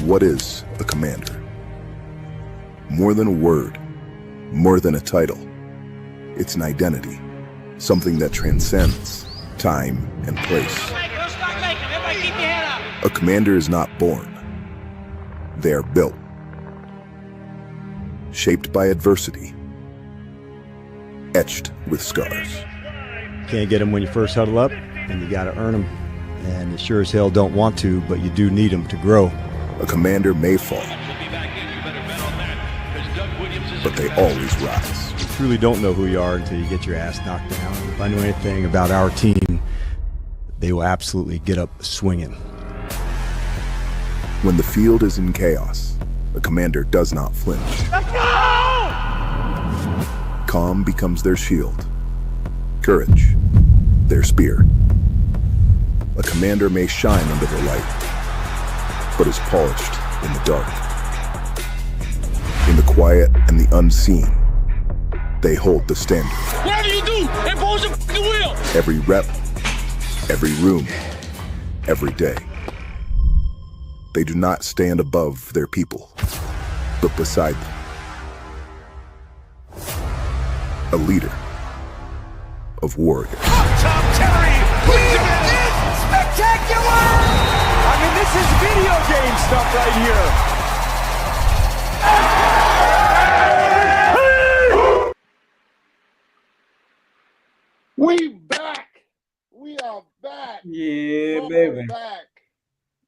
What is a commander? More than a word, more than a title. It's an identity, something that transcends time and place. A commander is not born. They are built, shaped by adversity, etched with scars. Can't get them when you first huddle up, and you got to earn them. And you sure as hell don't want to, but you do need them to grow. A commander may fall, but they always rise. You truly don't know who you are until you get your ass knocked down. If I know anything about our team, they will absolutely get up swinging. When the field is in chaos, a commander does not flinch. Let's go! Calm becomes their shield. Courage, their spear. A commander may shine under the light, but is polished in the dark. In the quiet and the unseen, they hold the standard. Whatever you do, impose your fucking will! Every rep, every room, every day. They do not stand above their people, but beside them. A leader of warriors. Tom Terry! We did spectacular! I mean, this is video game stuff right here. We back. We are back. Yeah, Welcome baby. back.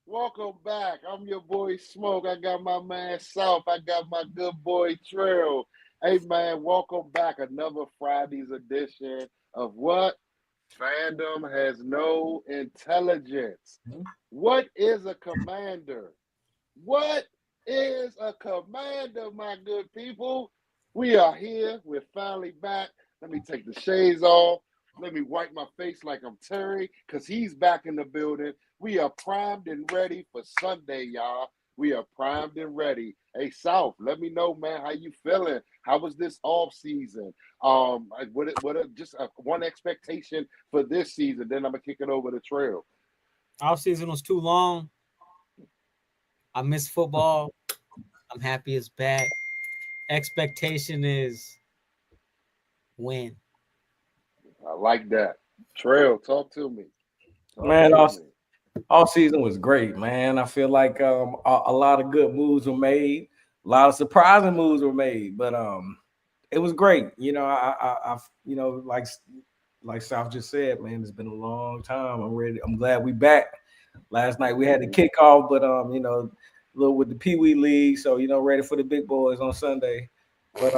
Welcome back. I'm your boy Smoke. I got my man South. I got my good boy Trail. Hey man, welcome back. Another Friday's edition of what? Fandom has no intelligence. What is a commander? What is a commander, my good people? We are here. We're finally back. Let me take the shades off. Let me wipe my face like I'm Terry, because he's back in the building. We are primed and ready for Sunday, y'all. We are primed and ready. Hey, South, let me know, man, how you feeling? How was this off season? Just one expectation for this season. Then I'm gonna kick it over to Trail. Off season was too long. I miss football. I'm happy it's back. Expectation is win. I like that. Trail, talk to me. Man, all season was great, man. I feel like a lot of good moves were made, a lot of surprising moves were made, but it was great. You know, I like South just said, man, it's been a long time. I'm ready. I'm glad we back. Last night we had the kickoff, but a little with the Pee Wee League, so ready for the big boys on Sunday. But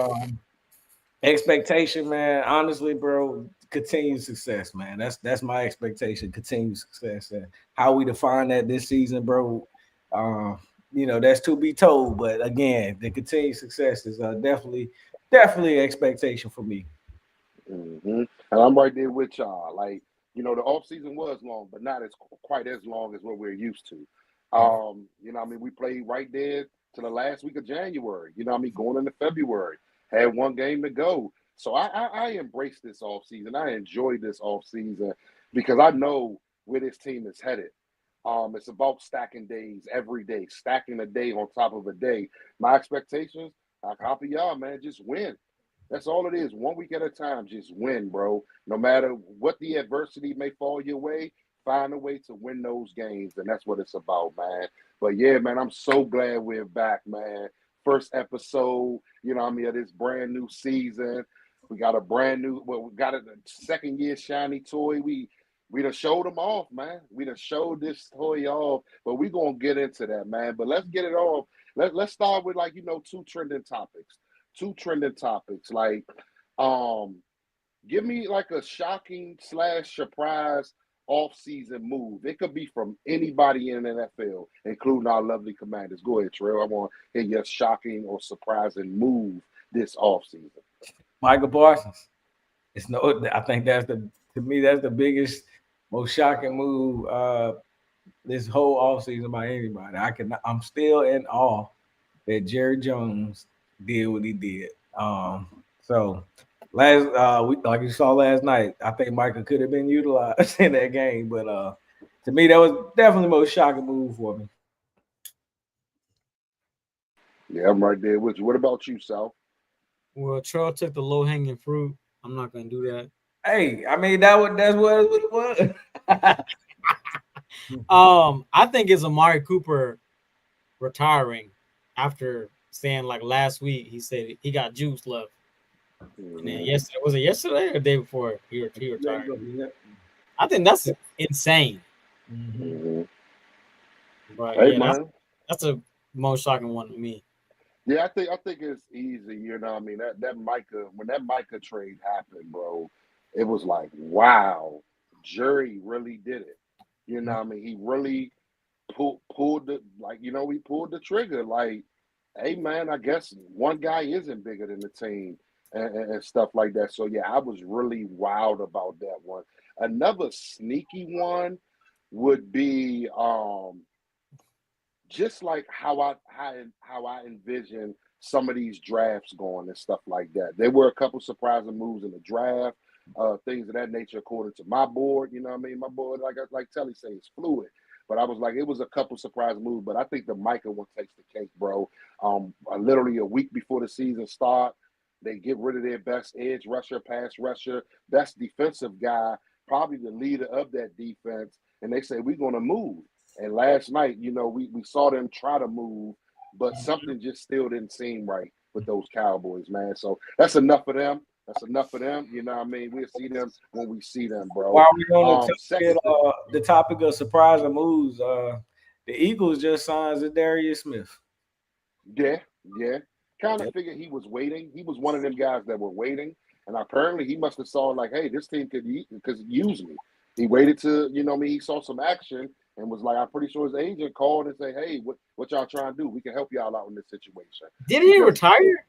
expectation, man, honestly, bro. Continued success, man. That's my expectation. Continued success, and how we define that this season, bro. That's to be told. But again, the continued success is definitely an expectation for me. Mm-hmm. And I'm right there with y'all. Like, the off season was long, but not quite as long as what we're used to. We played right there to the last week of January. Going into February, had one game to go. So I embrace this offseason. I enjoy this offseason because I know where this team is headed. It's about stacking days every day, stacking a day on top of a day. My expectations, I copy y'all, man, just win. That's all it is. 1 week at a time, just win, bro. No matter what the adversity may fall your way, find a way to win those games, and that's what it's about, man. But, yeah, man, I'm so glad we're back, man. First episode, of this brand new season. We got a we got a second year shiny toy. We done showed them off, man. We done showed this toy off, but we gonna get into that, man. But let's get it off. Let's start with two trending topics. Like, give me like a shocking / surprise off-season move. It could be from anybody in the NFL, including our lovely Commanders. Go ahead, Trey. I want to hear your shocking or surprising move this off-season. Michael Parsons. I think that's the biggest, most shocking move this whole offseason by anybody. I'm still in awe that Jerry Jones did what he did. So like you saw last night, I think Michael could have been utilized in that game, but to me that was definitely the most shocking move for me. Yeah, I'm right there with you. What about you, Sal? Well, Trail took the low hanging fruit. I'm not gonna do that. Hey, I mean that's what it was. I think it's Amari Cooper retiring after saying like last week he said he got juice left. And then yesterday, was it yesterday or the day before he retired? I think that's insane. Mm-hmm. But Hey, yeah, man. that's a most shocking one to me. Yeah, I think it's easy. You know, what I mean that Micah when that Micah trade happened, bro, it was like, wow, Jerry really did it. You know, what I mean, he really pulled the like, you know, he pulled the trigger. Like, hey, man, I guess one guy isn't bigger than the team and stuff like that. So yeah, I was really wild about that one. Another sneaky one would be just like how I envision some of these drafts going and stuff like that. There were a couple surprising moves in the draft, things of that nature according to my board. You know what I mean? My board, like Telly say, is fluid. But I was like, it was a couple surprise moves. But I think the Micah one takes the cake, bro. Literally a week before the season start, they get rid of their best edge rusher, pass rusher, best defensive guy, probably the leader of that defense, and they say we're going to move. And last night, you know, we saw them try to move, but something just still didn't seem right with those Cowboys, man. So that's enough of them. That's enough of them. You know what I mean? We'll see them when we see them, bro. While we're on Second, the topic of surprising moves, the Eagles just signed Zadarius Smith. yeah. Kind of figured he was waiting. He was one of them guys that were waiting. And apparently he must have saw like, hey, this team could use me. He waited to, you know what I mean, he saw some action and was like, I'm pretty sure his agent called and say, hey, what y'all trying to do? We can help y'all out in this situation. Did he retire?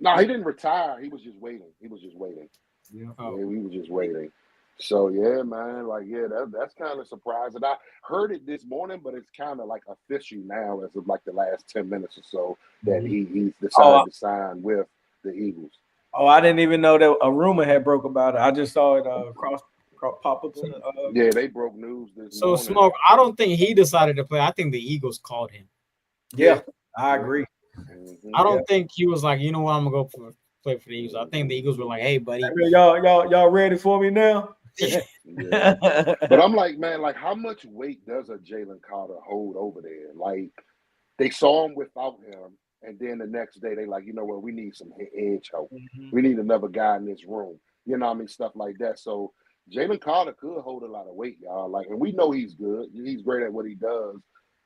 No, he didn't retire. He was just waiting. He was just waiting. Yeah. Yeah, he was just waiting. So yeah, man, like that's kind of surprising. I heard it this morning, but it's kind of like official now as of like the last 10 minutes or so that he's decided to sign with the Eagles. Oh, I didn't even know that a rumor had broke about it. I just saw it pop up. Yeah, they broke news this So morning. Smoke, I don't think he decided to play. I think the Eagles called him. Yeah, I agree. Mm-hmm. I don't think he was like, you know what, I'm gonna go play for the Eagles. I think the Eagles were like, hey, buddy, y'all ready for me now? Yeah. But I'm like, man, like how much weight does a Jalen Carter hold over there? Like they saw him without him, and then the next day they like, you know what, we need some edge help. We need another guy in this room. You know what I mean? Stuff like that. So Jalen Carter could hold a lot of weight, y'all. Like, and we know he's good. He's great at what he does.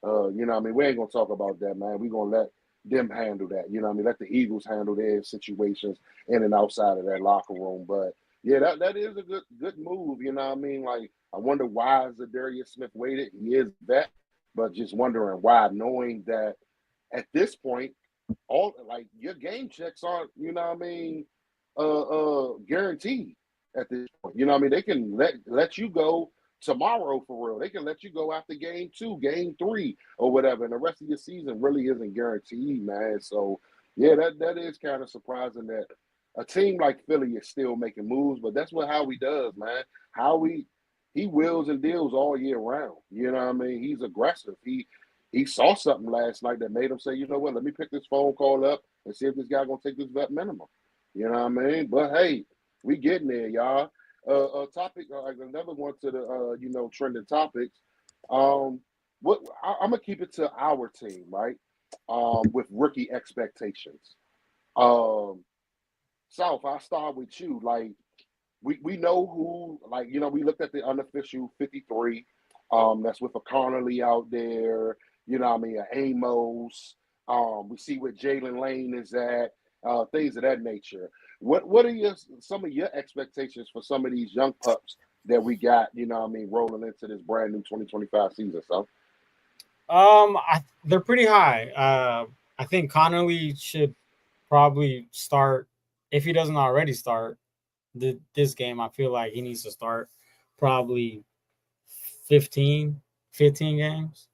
You know what I mean? We ain't gonna talk about that, man. We're gonna let them handle that. You know what I mean? Let the Eagles handle their situations in and outside of that locker room. But yeah, that is a good move. You know what I mean? Like, I wonder why Zadarius Smith waited. He is that, but just wondering why, knowing that at this point, all like your game checks aren't, you know what I mean, guaranteed at this point. You know what I mean? They can let you go tomorrow for real. They can let you go after game 2, game 3, or whatever. And the rest of your season really isn't guaranteed, man. So yeah, that is kind of surprising that a team like Philly is still making moves, but that's what Howie does, man. He wills and deals all year round. You know what I mean? He's aggressive. He saw something last night that made him say, you know what, let me pick this phone call up and see if this guy gonna take this vet minimum. You know what I mean? But hey, we getting there, y'all. Topic, another one to the trending topics. I'm gonna keep it to our team, right? With rookie expectations. South, I'll start with you. Like, we know who, like, you know, we looked at the unofficial 53. That's with a Connolly out there, you know what I mean, Amos. We see where Jalen Lane is at, things of that nature. What are some of your expectations for some of these young pups that we got, you know what I mean, rolling into this brand new 2025 season, so? They're pretty high. I think Connolly should probably start, if he doesn't already start this game. I feel like he needs to start probably 15 games.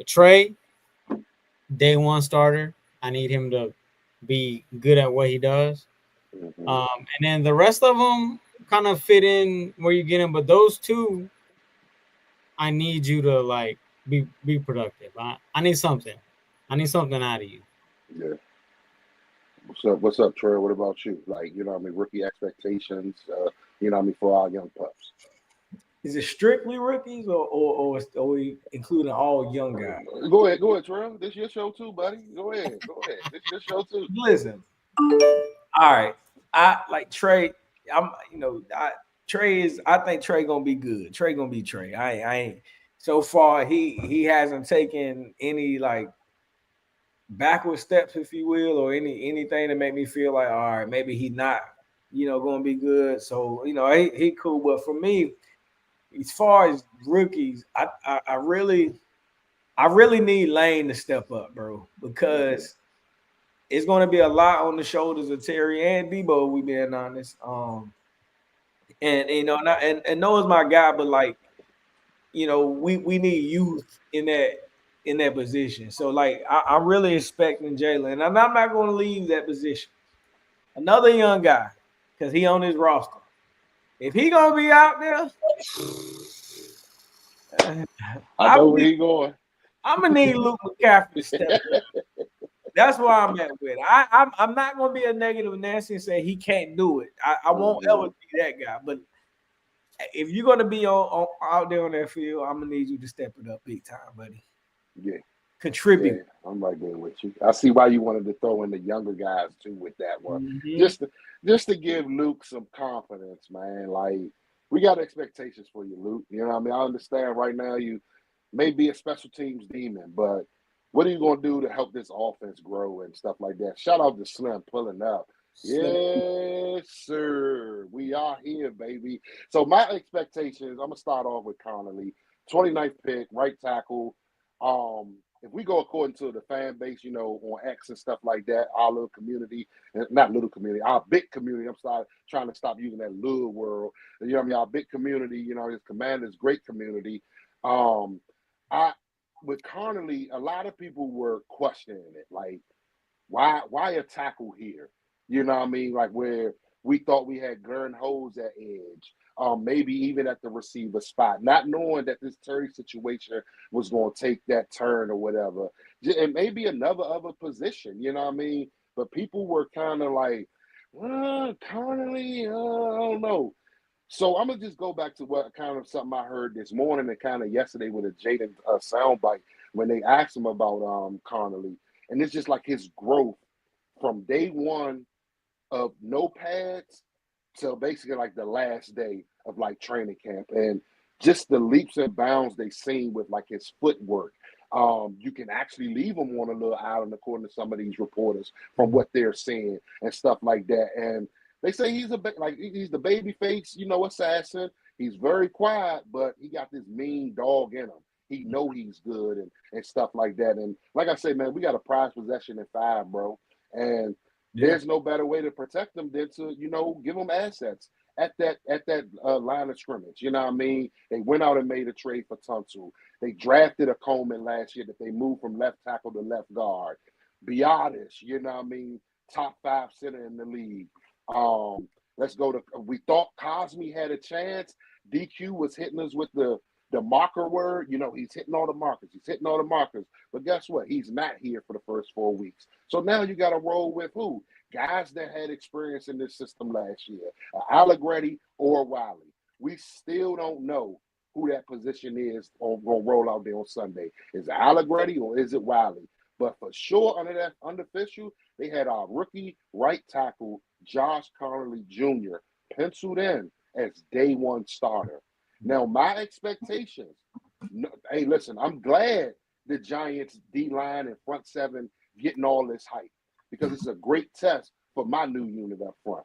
Trey, day one starter. I need him to be good at what he does. And then the rest of them kind of fit in where you get him, but those two, I need you to like be productive. I need something. I need something out of you. Yeah. What's up, Trey? What about you? Like, you know what I mean, rookie expectations, you know what I mean, for our young pups. Is it strictly rookies or are we including all young guys? Go ahead, Trey. This your show too, buddy. Go ahead. This your show too. Listen, all right. I like Trey. Trey is. I think Trey gonna be good. Trey gonna be Trey. I ain't. So far, he hasn't taken any like backward steps, if you will, or anything to make me feel like, all right, maybe he not, gonna be good. So he cool. But for me, as far as rookies, I really need Lane to step up, bro, because it's going to be a lot on the shoulders of Terry and Debo. We being honest, and and Noah's my guy, but like, we need youth in that position. So like, I'm really expecting Jalen, and I'm not going to leave that position. Another young guy, because he on his roster. If he gonna be out there, I know where he going. I'm gonna need Luke McCaffrey to step up. That's where I'm at with it. I'm not gonna be a negative Nancy and say he can't do it. I won't ever be that guy. But if you're gonna be out there on that field, I'm gonna need you to step it up big time, buddy. Yeah. Contribute. Yeah, I'm right there with you. I see why you wanted to throw in the younger guys too with that one. Mm-hmm. Just to give Luke some confidence, man. Like, we got expectations for you, Luke. You know what I mean? I understand right now you may be a special teams demon, but what are you going to do to help this offense grow and stuff like that? Shout out to Slim pulling up. Yes, sir. We are here, baby. So my expectations, I'm going to start off with Connolly. 29th pick, right tackle. If we go according to the fan base, on X and stuff like that, our little community, not little community, our big community, I'm trying to stop using that little world. You know what I mean? Our big community, his Commanders, great community. With Connolly, a lot of people were questioning it. Like, why a tackle here? You know what I mean? Like, where we thought we had Gern Hose at edge, maybe even at the receiver spot, not knowing that this Terry situation was going to take that turn or whatever. And maybe another other position, you know what I mean? But people were kind of like, Connolly, I don't know. So I'm going to just go back to what kind of something I heard this morning and kind of yesterday with a Jaden soundbite when they asked him about Connolly. And it's just like his growth from day one of no pads till basically like the last day of like training camp, and just the leaps and bounds they seen with like his footwork. You can actually leave him on a little island according to some of these reporters from what they're seeing and stuff like that. And they say he's he's the baby face, assassin. He's very quiet, but he got this mean dog in him. He know he's good and stuff like that. And like I say, man, we got a prize possession in 5, bro. And there's no better way to protect them than to, give them assets at that line of scrimmage. You know what I mean? They went out and made a trade for Tunsil. They drafted a Coleman last year that they moved from left tackle to left guard. Biotis, you know what I mean? Top 5 center in the league. Let's go to. We thought Cosme had a chance. DQ was hitting us with the marker word. He's hitting all the markers. But guess what? He's not here for the first 4 weeks. So now you got to roll with who? Guys that had experience in this system last year, Allegretti or Wiley. We still don't know who that position is going to roll out there on Sunday. Is it Allegretti or is it Wiley? But for sure, under that unofficial, they had our rookie right tackle, Josh Connolly Jr., penciled in as day one starter. Now, my expectations, hey, listen, I'm glad the Giants D-line and front 7 getting all this hype because it's a great test for my new unit up front.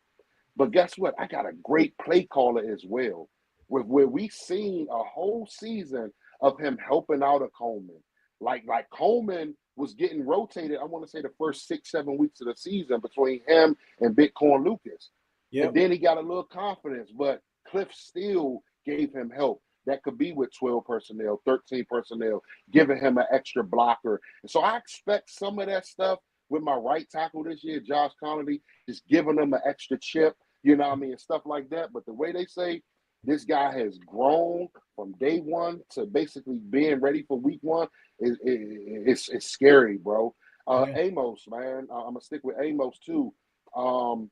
But guess what? I got a great play caller as well, where we seen a whole season of him helping out a Coleman. Like Coleman was getting rotated, I want to say the first 6-7 weeks of the season between him and Bitcoin Lucas. Yep. And then he got a little confidence, but Cliff still gave him help. That could be with 12 personnel, 13 personnel, giving him an extra blocker. And so I expect some of that stuff with my right tackle this year, Josh Connolly, just giving him an extra chip, and stuff like that. But the way they say this guy has grown from day one to basically being ready for week one. It's scary, bro. Amos, man, I'm gonna stick with Amos too. From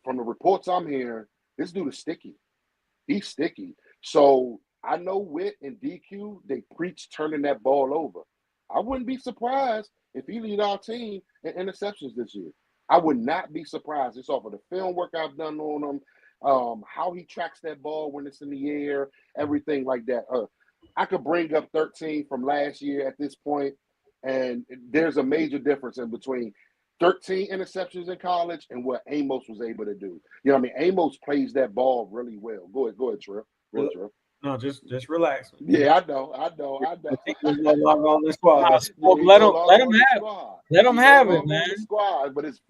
the reports I'm hearing, this dude is sticky. He's sticky. So I know Witt and DQ, they preach turning that ball over. I wouldn't be surprised if he lead our team in interceptions this year. I would not be surprised. It's off of the film work I've done on him, how he tracks that ball when it's in the air, everything like that. I could bring up 13 from last year at this point, and there's a major difference in between 13 interceptions in college and what Amos was able to do. You know what I mean? Amos plays that ball really well. Go ahead, Trill. Go ahead, Trill. No, just relax. Yeah, I know. He's no longer on the squad. Let him have it, man. The squad, but it's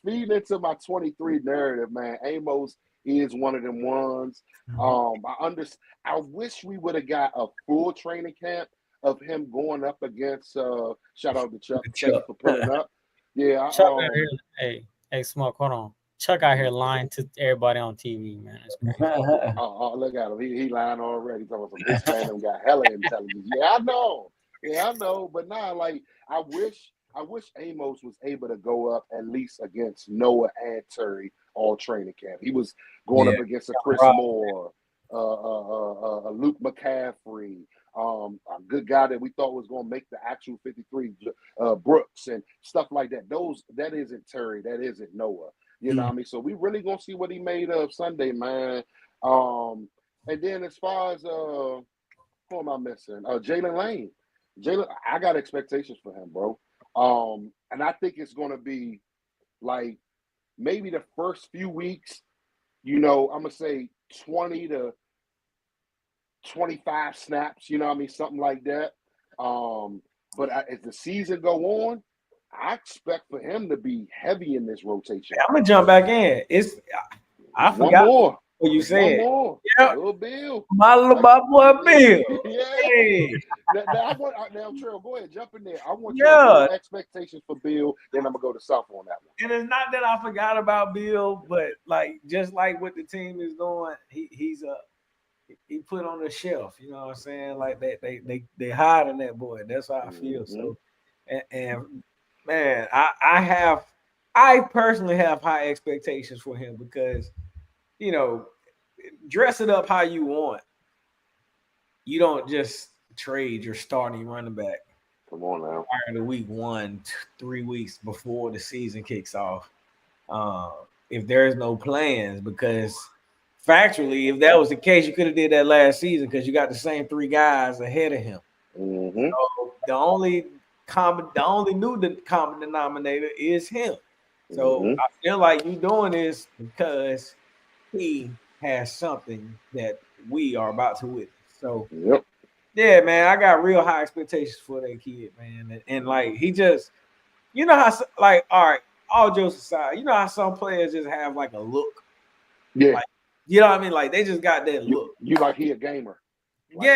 feeding into my 23 narrative, man. Amos is one of them ones. I wish we would have got a full training camp of him going up against shout out to Chuck. Thank you for pulling up. Yeah, Chuck out here. Hey, Smoke, hold on. Chuck out here lying to everybody on TV, man. Look at him. He lying already. Talking about this Fandom got hella intelligence. Yeah, I know. But nah, like I wish Amos was able to go up at least against Noah and Terry all training camp. He was going up against a Chris Moore, a Luke McCaffrey, a good guy that we thought was going to make the actual 53, Brooks and stuff like that. That isn't Terry. That isn't Noah. You know what I mean? So we really going to see what he made of Sunday, man. And then as far as who am I missing? Jalen Lane. I got expectations for him, bro. And I think it's going to be like maybe the first few weeks, I'm going to say 20 to 25 snaps, you know what I mean? Something like that. But as the season go on, I expect for him to be heavy in this rotation. I'm going to jump back in. I forgot more. What you said. One more. Yeah. Little Bill. My boy Bill. Yeah. Hey. Now, Trell, go ahead. Jump in there. I want your expectations for Bill. Then I'm going to go to South on that one. And it's not that I forgot about Bill, but just like what the team is doing, he put on the shelf. You know what I'm saying? Like they hiding that boy. That's how I feel. So, and man, I personally have high expectations for him because, dress it up how you want. You don't just trade your starting running back. Come on now. Prior to week 1, 3 weeks before the season kicks off. If there's no plans, because factually, if that was the case, you could have did that last season because you got the same 3 guys ahead of him. Mm-hmm. So the only new common denominator is him. So I feel like you doing this because he has something that we are about to witness. So yeah, man, I got real high expectations for that kid, man. And like he just, how like, all right, all jokes aside, how some players just have like a look. Yeah. Like, you know what I mean? Like they just got that look. You like he a gamer. Like,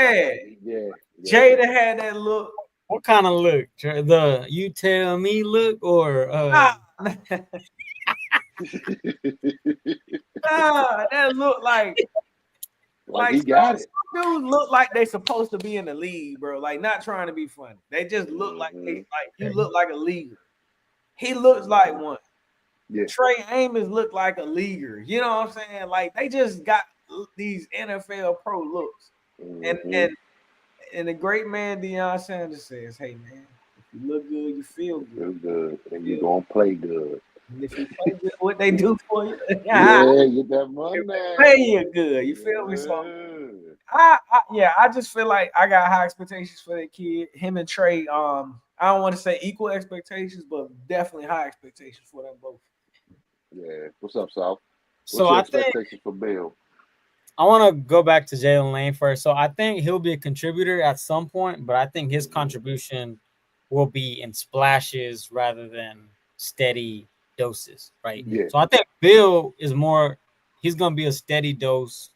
yeah. Jada had that look. What kind of look? The you tell me look or that look like he got it. Dudes look like they supposed to be in the league, bro. Like not trying to be funny. They just look like you look like a leaguer. He looks like one. Yeah. Trey Amos looked like a leaguer. You know what I'm saying? Like they just got these NFL pro looks. And the great man Deion Sanders says, "Hey man, if you look good, you feel good. Feel good, and you're gonna play good. And if you play good, what they do for you, get that money. Play you good. You feel me? So, I just feel like I got high expectations for that kid. Him and Trey. I don't want to say equal expectations, but definitely high expectations for them both. Yeah. What's up, Sal? So your I expectations think for Bill? I want to go back to Jalen Lane first. So I think he'll be a contributor at some point, but I think his contribution will be in splashes rather than steady doses, right? Yeah. So I think Bill is he's going to be a steady dose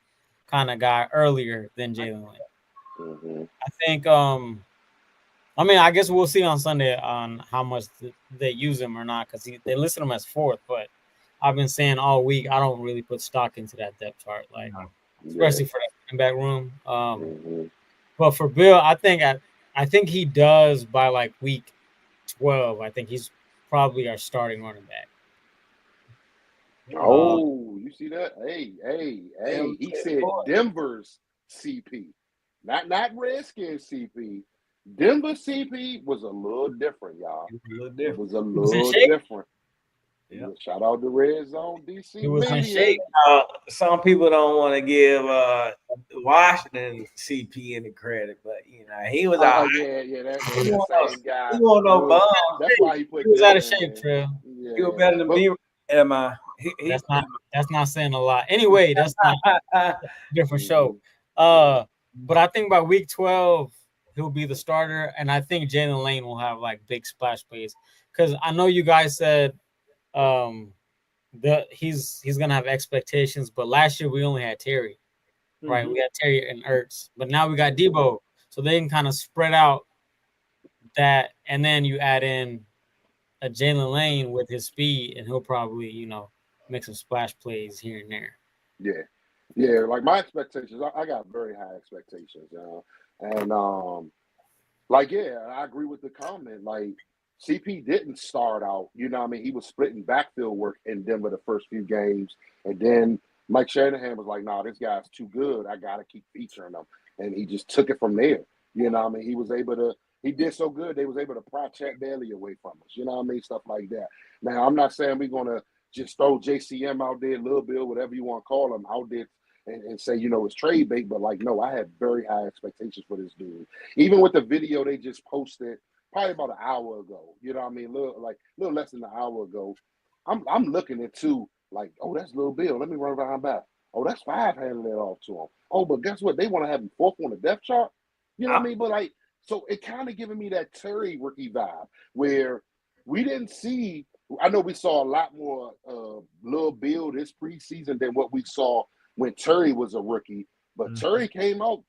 kind of guy earlier than Jalen Lane. I think, I guess we'll see on Sunday on how much they use him or not because they listed him as 4th, but I've been saying all week, I don't really put stock into that depth chart, like Yeah. especially for that running back room. Mm-hmm. But for Bill, I think he does by like week 12. I think he's probably our starting running back. Oh, you see that? Hey. He said Denver's CP. Not Redskins CP. Denver CP was a little different, y'all. It was a little different. Yeah. Shout out to Red Zone DC. He was in Media. shape. Some people don't want to give Washington CP any credit, but he was out. Yeah, that's the same guy. He won't no bum. That's why he put. He was out of shape, Trail. Yeah. He was better than me. Am I? That's not saying a lot. Anyway, that's not a different show. But I think by week 12 he'll be the starter, and I think Jalen Lane will have like big splash plays. Because I know you guys said he's gonna have expectations, but last year we only had Terry, right? We had Terry and Ertz, but now we got Debo, so they can kind of spread out that, and then you add in a Jalen Lane with his speed, and he'll probably make some splash plays here and there. Yeah. Like my expectations, I got very high expectations, and I agree with the comment. Like CP didn't start out, he was splitting backfield work in Denver the first few games, and then Mike Shanahan was like, "Nah, this guy's too good. I gotta keep featuring him," and he just took it from there. He was able to. He did so good, they was able to pry Chet Bailey away from us. Stuff like that. Now, I'm not saying we're gonna just throw JCM out there, Lil Bill, whatever you want to call him, out there and say, it's trade bait. But no, I had very high expectations for this dude. Even with the video they just posted probably about an hour ago, a little less than an hour ago. I'm looking at two like, oh, that's Lil Bill. Let me run around back. Oh, that's Five handing it off to him. Oh, but guess what? They want to have him fourth on the depth chart. But so it kind of giving me that Terry rookie vibe where we didn't see. I know we saw a lot more Lil Bill this preseason than what we saw when Terry was a rookie. But Terry came out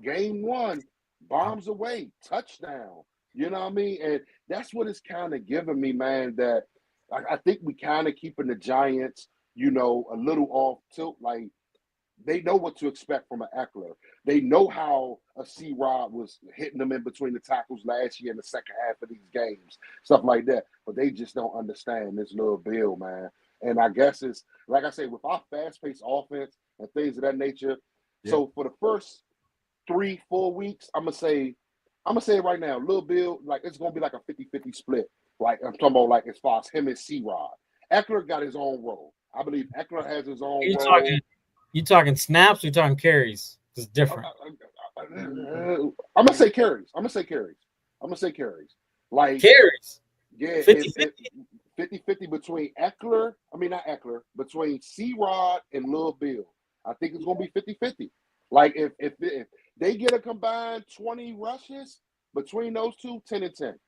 game one, bombs away, touchdown. And that's what it's kind of giving me, man, that I think we kind of keeping the Giants, a little off tilt. Like, they know what to expect from an Eckler. They know how a C-Rod was hitting them in between the tackles last year in the second half of these games, stuff like that. But they just don't understand this Lil Bill, man. And I guess it's, like I say, with our fast-paced offense and things of that nature. Yeah. So for the first 3-4 weeks, I'm gonna say it right now, Lil Bill, like, it's gonna be like a 50-50 split. Like, I'm talking about, like, as far as him and C-Rod. Eckler got his own role. I believe Eckler has his own role. You talking snaps or you talking carries? It's different. I'm gonna say carries. Like carries. Yeah, 50-50 between Eckler. Not Eckler, between C-Rod and Lil Bill. I think it's gonna be 50-50. Like if they get a combined 20 rushes between those two, 10 and 10.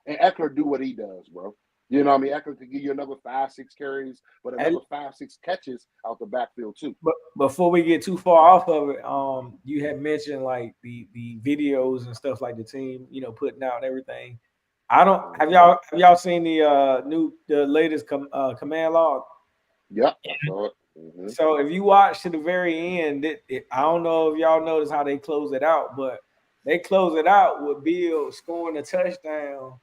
And Eckler do what he does, bro. Eckler could give you another 5-6 carries, but another 5-6 catches out the backfield too. But before we get too far off of it, you had mentioned like the videos and stuff like the team, putting out and everything. Have y'all seen the latest command log? Yep, I saw it. Mm-hmm. So if you watch to the very end, I don't know if y'all notice how they close it out, but they close it out with Bill scoring a touchdown.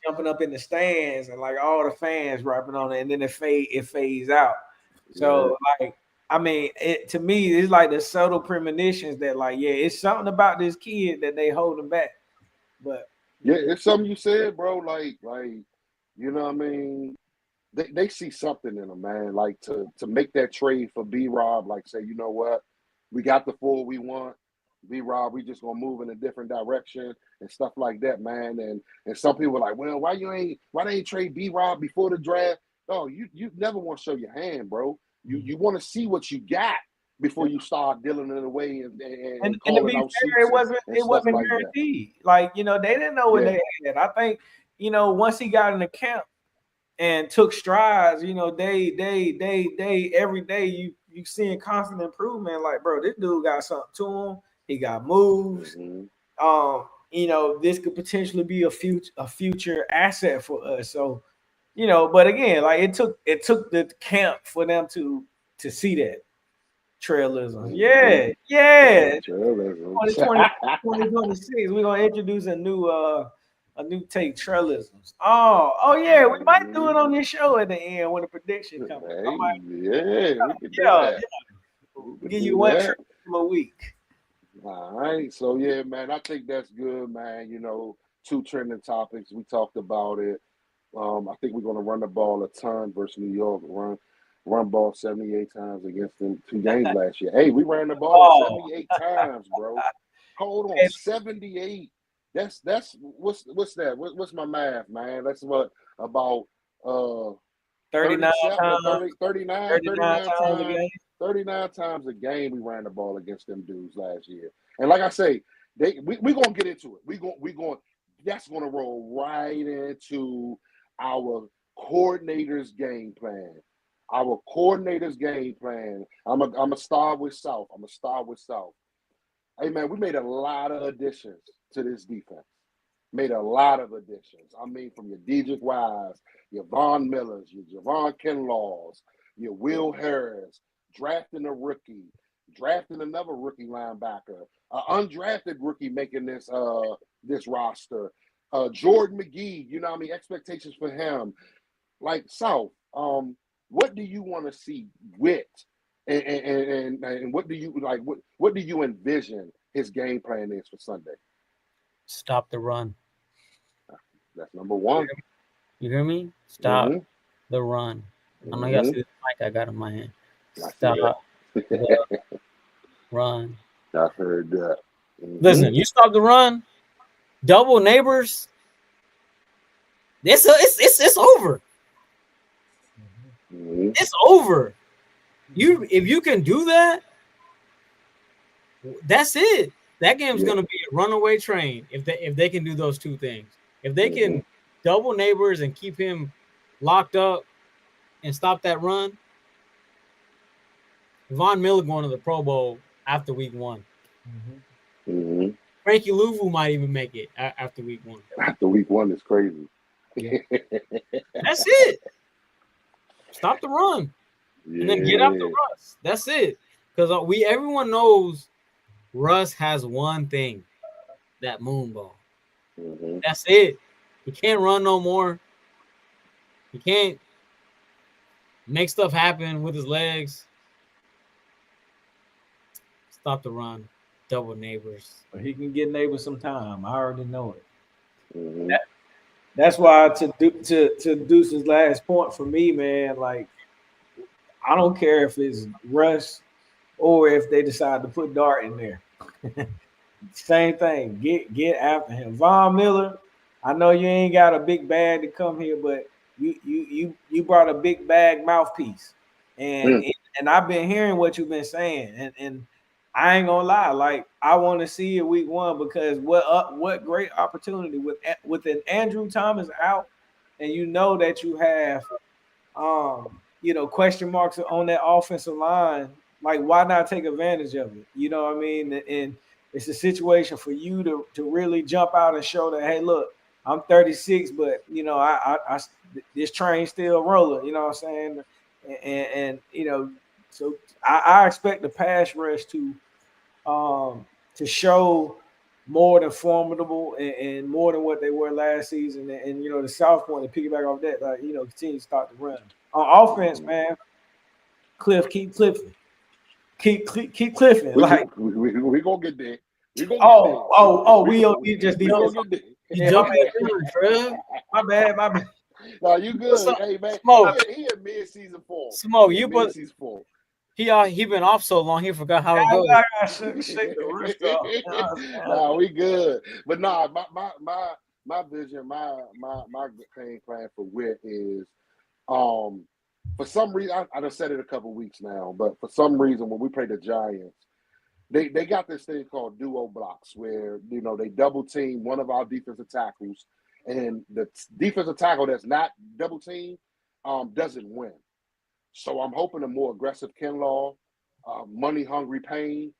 Jumping up in the stands and like all the fans rapping on it, and then it fades out. So to me, it's like the subtle premonitions that it's something about this kid that they holding back. But it's something you said, bro. They see something in him, man. Like to make that trade for B-Rob, like say, you know what, we got the 4 we want. B-Rob, we just gonna move in a different direction and stuff like that, man. And some people are like, well, why they ain't trade B-Rob before the draft? No, you never want to show your hand, bro. You want to see what you got before you start dealing it away and calling out suits. It wasn't guaranteed. Like, they didn't know what they had. I think, once he got in the camp and took strides, they every day you seeing constant improvement. Like, bro, this dude got something to him. He got moves. Mm-hmm. This could potentially be a future asset for us. So, you know, but again, like it took the camp for them to see that trailism. Yeah, yeah. Trailism. 2026, we're gonna introduce a new take, trailisms. Oh yeah, we might do it on this show at the end when the prediction comes. Hey, yeah, we could do Yeah, that. We could give do you one that. a week. All right. So yeah, man, I think that's good, man. You know, 2 trending topics. We talked about it. I think we're gonna run the ball a ton versus New York. Run ball 78 times against them 2 games last year. Hey, we ran the ball Oh, 78 times, bro. Hold on, 78. That's what's that? What's my math, man? That's what about 39 37 or times, 39 39 times a times. game. 39 times a game we ran the ball against them dudes last year. And like I say, we gonna get into it. We going that's gonna roll right into our coordinator's game plan. Our coordinator's game plan. I'm a star with South. I'm a star with South. Hey man, we made a lot of additions to this defense. Made a lot of additions. I mean, from your Dedrick Wise, your Von Millers, your Javon Kinlaws, your Will Harris, drafting a rookie, drafting another rookie linebacker, an undrafted rookie making this roster. Jordan McGee, you know what I mean? Expectations for him. Like South, what do you want to see with and what do you like? What do you envision his game plan is for Sunday? Stop the run. That's number one. You hear me? Stop Mhm. the run. I know y'all Mhm. see this mic I got in my hand. I see Stop that. the run. I heard that. Listen, you stop the run, double neighbors. It's over. Mhm. It's over. If you can do that, that's it. That game's Yeah. gonna be a runaway train if they can do those 2 things. If they can Mhm. double neighbors and keep him locked up and stop that run, Von Miller going to the Pro Bowl after week 1. Mhm. Frankie Louvu might even make it after week 1. After week 1 is crazy. That's it. Stop the run and then get after Yeah. Russ. That's it. Because everyone knows Russ has one thing, that moon ball. Mhm. That's it. He can't run no more. He can't make stuff happen with his legs. Stop the run. Double neighbors. But he can get neighbors some time. I already know it. Mhm. That's why to Deuce's last point for me, man. Like I don't care if it's Russ or if they decide to put Dart in there. Same thing. Get after him. Von Miller, I know you ain't got a big bag to come here, but you brought a big bag mouthpiece. And Mm. and I've been hearing what you've been saying. And I ain't gonna lie, like I want to see it week 1 because what great opportunity with an Andrew Thomas out, and you know that you have question marks on that offensive line. Like, why not take advantage of it? You know what I mean? And it's a situation for you to really jump out and show that, hey, look, I'm 36, but I this train still rolling. You know what I'm saying? And so I expect the pass rush to show more than formidable and more than what they were last season. And the South Point to piggyback off that, continue to start the run. On offense, man, keep cliffing. Keep cliffing. Like, We gonna get there. We gonna get there. we just We gonna defense. get there. You jumping the gun, Trev. My bad. No, you good. Hey man, Smoke. he in mid-season form. Smoke, He in you put mid-season form. he been off so long he forgot how it goes. I gotta shake the wrist off. Nah, we good. But nah, my vision, my game plan for Wit is for some reason I done said it a couple weeks now, but for some reason when we play the Giants, they got this thing called duo blocks where they double team one of our defensive tackles, and the defensive tackle that's not double team doesn't win. So I'm hoping a more aggressive Kinlaw, money hungry Payne.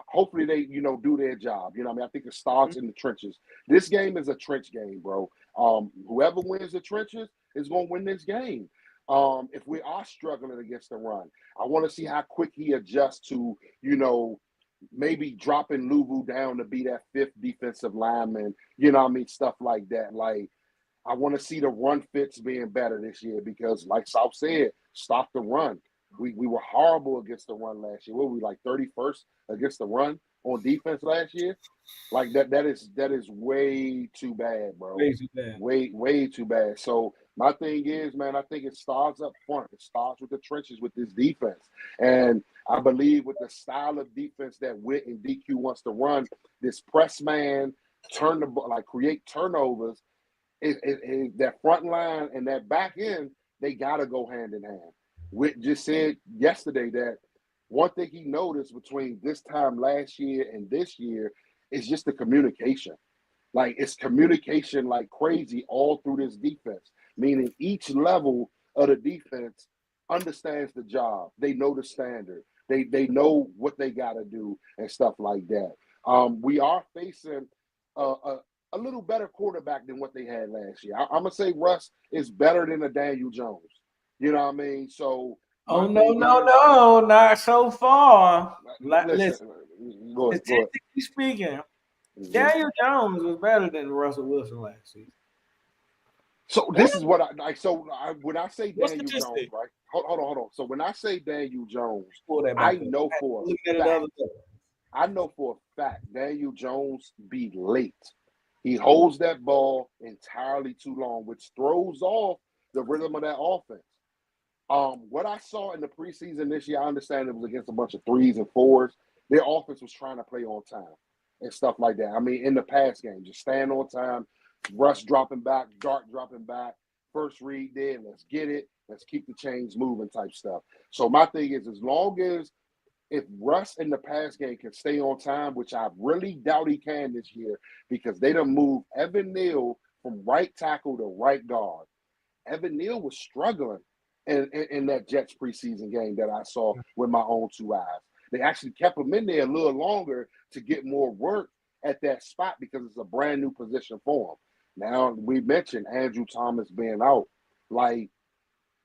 Hopefully they do their job. I mean, I think it starts in the trenches. This game is a trench game, bro. Whoever wins the trenches, is going to win this game. If we are struggling against the run, I want to see how quick he adjusts to, maybe dropping Luvu down to be that fifth defensive lineman, stuff like that. Like, I want to see the run fits being better this year because, like South said, stop the run. We were horrible against the run last year. What were we, like 31st against the run on defense last year? Like that is way too bad, bro. Way too bad. Way too bad. So my thing is, man, I think it starts up front. It starts with the trenches with this defense. And I believe with the style of defense that Witt and DQ wants to run, this press man, create turnovers, that front line and that back end, they gotta go hand in hand. Witt just said yesterday that one thing he noticed between this time last year and this year is just the communication. Like, it's communication like crazy all through this defense, meaning each level of the defense understands the job. They know the standard. They know what they got to do and stuff like that. We are facing a little better quarterback than what they had last year. I'm going to say Russ is better than a Daniel Jones. You know what I mean? So, no, not so far. Listen, statistically speaking, Daniel Jones was better than Russell Wilson last season. So this is what when I say Daniel Jones, right? Hold on. So when I say Daniel Jones, I know for a fact Daniel Jones be late. He holds that ball entirely too long, which throws off the rhythm of that offense. What I saw in the preseason this year, I understand it was against a bunch of 3s and 4s. Their offense was trying to play on time and stuff like that. I mean, in the pass game, just stand on time, Russ dropping back, Dart dropping back, first read there, let's get it, let's keep the chains moving type stuff. So my thing is, as long as if Russ in the pass game can stay on time, which I really doubt he can this year because they done moved Evan Neal from right tackle to right guard. Evan Neal was struggling in that Jets preseason game that I saw with my own 2 eyes. They actually kept him in there a little longer to get more work at that spot because it's a brand new position for him. Now, we mentioned Andrew Thomas being out. Like,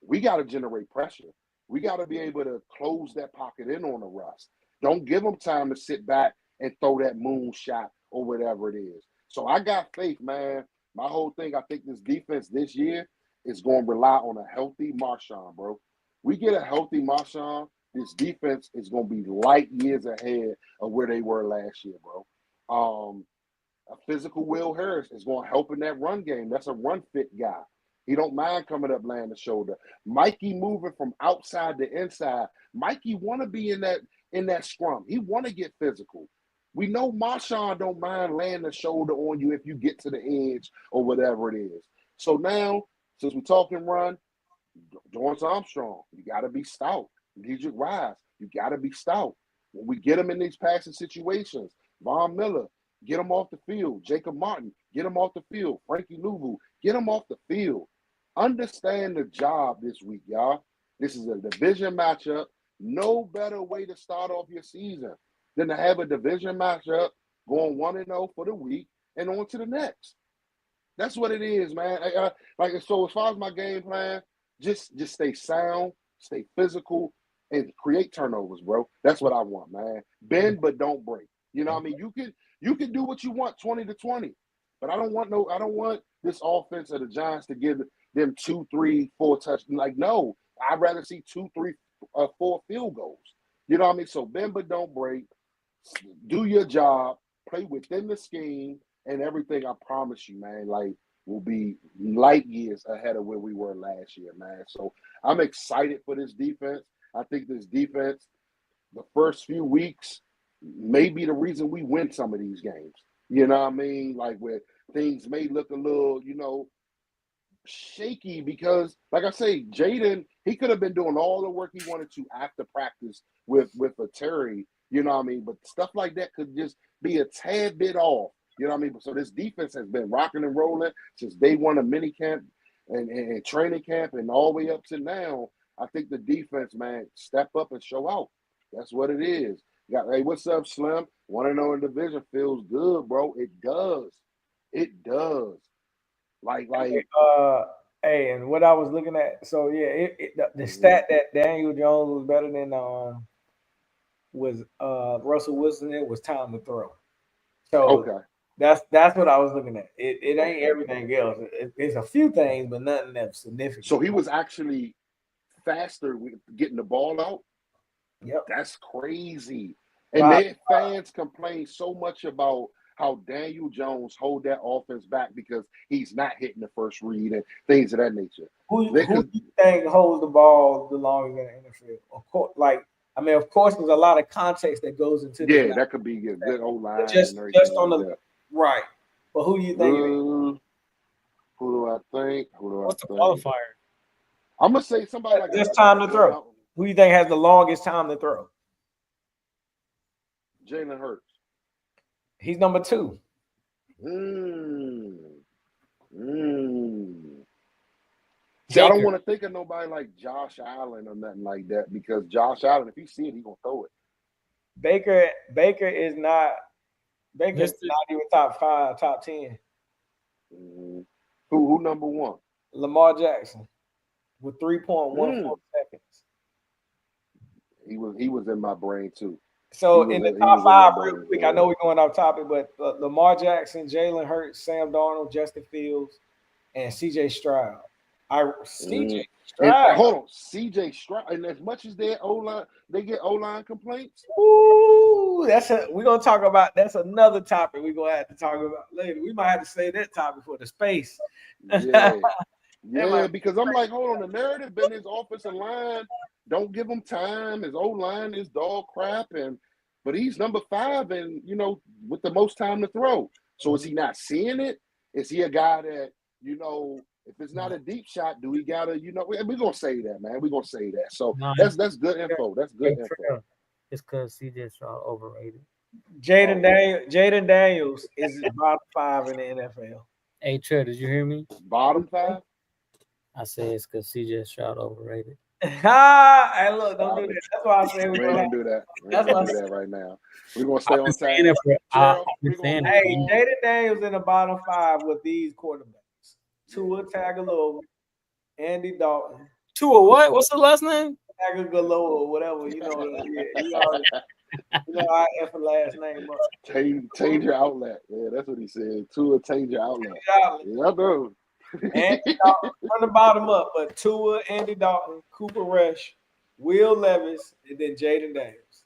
we got to generate pressure. We got to be able to close that pocket in on the Russ. Don't give him time to sit back and throw that moon shot or whatever it is. So I got faith, man. My whole thing, I think this defense this year is going to rely on a healthy Marshawn, bro. We get a healthy Marshawn, this defense is going to be light years ahead of where they were last year, bro. A physical Will Harris is going to help in that run game. That's a run fit guy. He don't mind coming up, laying the shoulder. Mikey moving from outside to inside. Mikey want to be in that scrum. He want to get physical. We know Marshawn don't mind laying the shoulder on you if you get to the edge or whatever it is. So now, since we're talking run, Dorrance Armstrong, you got to be stout. Dedrick Wise, you got to be stout. When we get them in these passing situations, Von Miller, get them off the field. Jacob Martin, get them off the field. Frankie Luvu, get them off the field. Understand the job this week, y'all. This is a division matchup. No better way to start off your season than to have a division matchup going 1-0 for the week and on to the next. That's what it is, man. So as far as my game plan, just stay sound, stay physical, and create turnovers, bro. That's what I want, man. Bend but don't break. You know what I mean? You can do what you want 20-20, but I don't want this offense of the Giants to give them 2, 3, 4 touchdowns. Like, no, I'd rather see 2, 3, 4 field goals. You know what I mean? So bend but don't break. Do your job. Play within the scheme and everything. I promise you, man. Like, will be light years ahead of where we were last year, man. So I'm excited for this defense. I think this defense, the first few weeks, may be the reason we win some of these games. You know what I mean? Like, where things may look a little, shaky because, like I say, Jaden, he could have been doing all the work he wanted to after practice with a Terry, you know what I mean? But stuff like that could just be a tad bit off, you know what I mean? So this defense has been rocking and rolling since day one of mini camp and training camp and all the way up to now. I think the defense, man, step up and show out. That's what it is. Hey, what's up, Slim? 1-0 in the division feels good, bro. It does. It does. Like Hey, and what I was looking at, so yeah, the stat that Daniel Jones was better than was Russell Wilson. It was time to throw. So Okay. that's what I was looking at. It ain't Okay. everything else. It's a few things, but nothing that's significant. So he was actually faster with getting the ball out. Yep. That's crazy. And Wow. their fans complain so much about how Daniel Jones hold that offense back because he's not hitting the first read and things of that nature. Who They do could, you think holds the ball the longest in the NFL? Of course, of course, there's a lot of context that goes into this. yeah, that could be a good old line Just and just everything on like the that. right. But who do you think it is? Who do I think? What's the qualifier? I'm gonna say somebody like Just time to throw. Who do you think has the longest time to throw? Jalen Hurts. He's number 2. See, I don't want to think of nobody like Josh Allen or nothing like that because Josh Allen, if he see it, he gonna throw it. Baker is not. Baker's not even top 5, top 10. Who number 1? Lamar Jackson with 3.14 seconds. He was in my brain too. So in the top 5, real quick, I know we're going off topic, but Lamar Jackson, Jalen Hurts, Sam Darnold, Justin Fields, and C.J. Stroud. C.J. Stroud. Hold on, C.J. Stroud. And as much as their O-line, they get O-line complaints. Ooh, we're gonna talk about. That's another topic we're gonna have to talk about later. We might have to say that topic for the space. Yeah, because I'm like, hold on, the narrative been his offensive line don't give him time. His O-line is dog crap, but he's number 5 and with the most time to throw. So is he not seeing it? Is he a guy that, if it's not a deep shot, do we gotta, we're gonna say that, man. We're gonna say that. So that's good info. That's good info. It's because CJ Stroud overrated. Jaden Daniels is bottom 5 in the NFL. Hey, Trey, did you hear me? Bottom 5? I said it's because CJ Stroud overrated. Hey, look, don't do that. That's why I said we ain't gonna do that. That's why I do that right now. We're gonna stay on time. Hey, Jaden Daniels in the bottom 5 with these quarterbacks: Tua Tagovailoa, Andy Dalton. Tua what? What's the last name? Tagovailoa or whatever. I F a last name up. Change your outlet. Yeah, that's what he said. Tua, change your outlet. Yeah, I know. Andy Dalton, from the bottom up, but Tua, Andy Dalton, Cooper Rush, Will Levis, and then Jaden Daniels.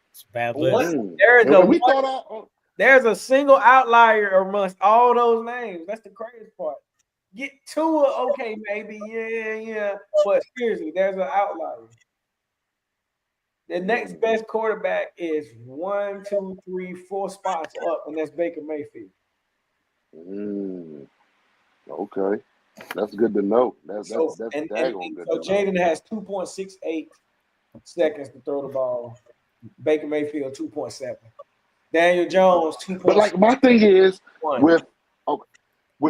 It's bad list. There's a single outlier amongst all those names. That's the crazy part. Get Tua, okay, maybe, yeah. But seriously, there's an outlier. The next best quarterback is 1, 2, 3, 4 spots up, and that's Baker Mayfield. Okay, that's good to know. That's daggone good. So Jaden has 2.68 seconds to throw the ball. Baker Mayfield 2.7. Daniel Jones 2. But like my thing is with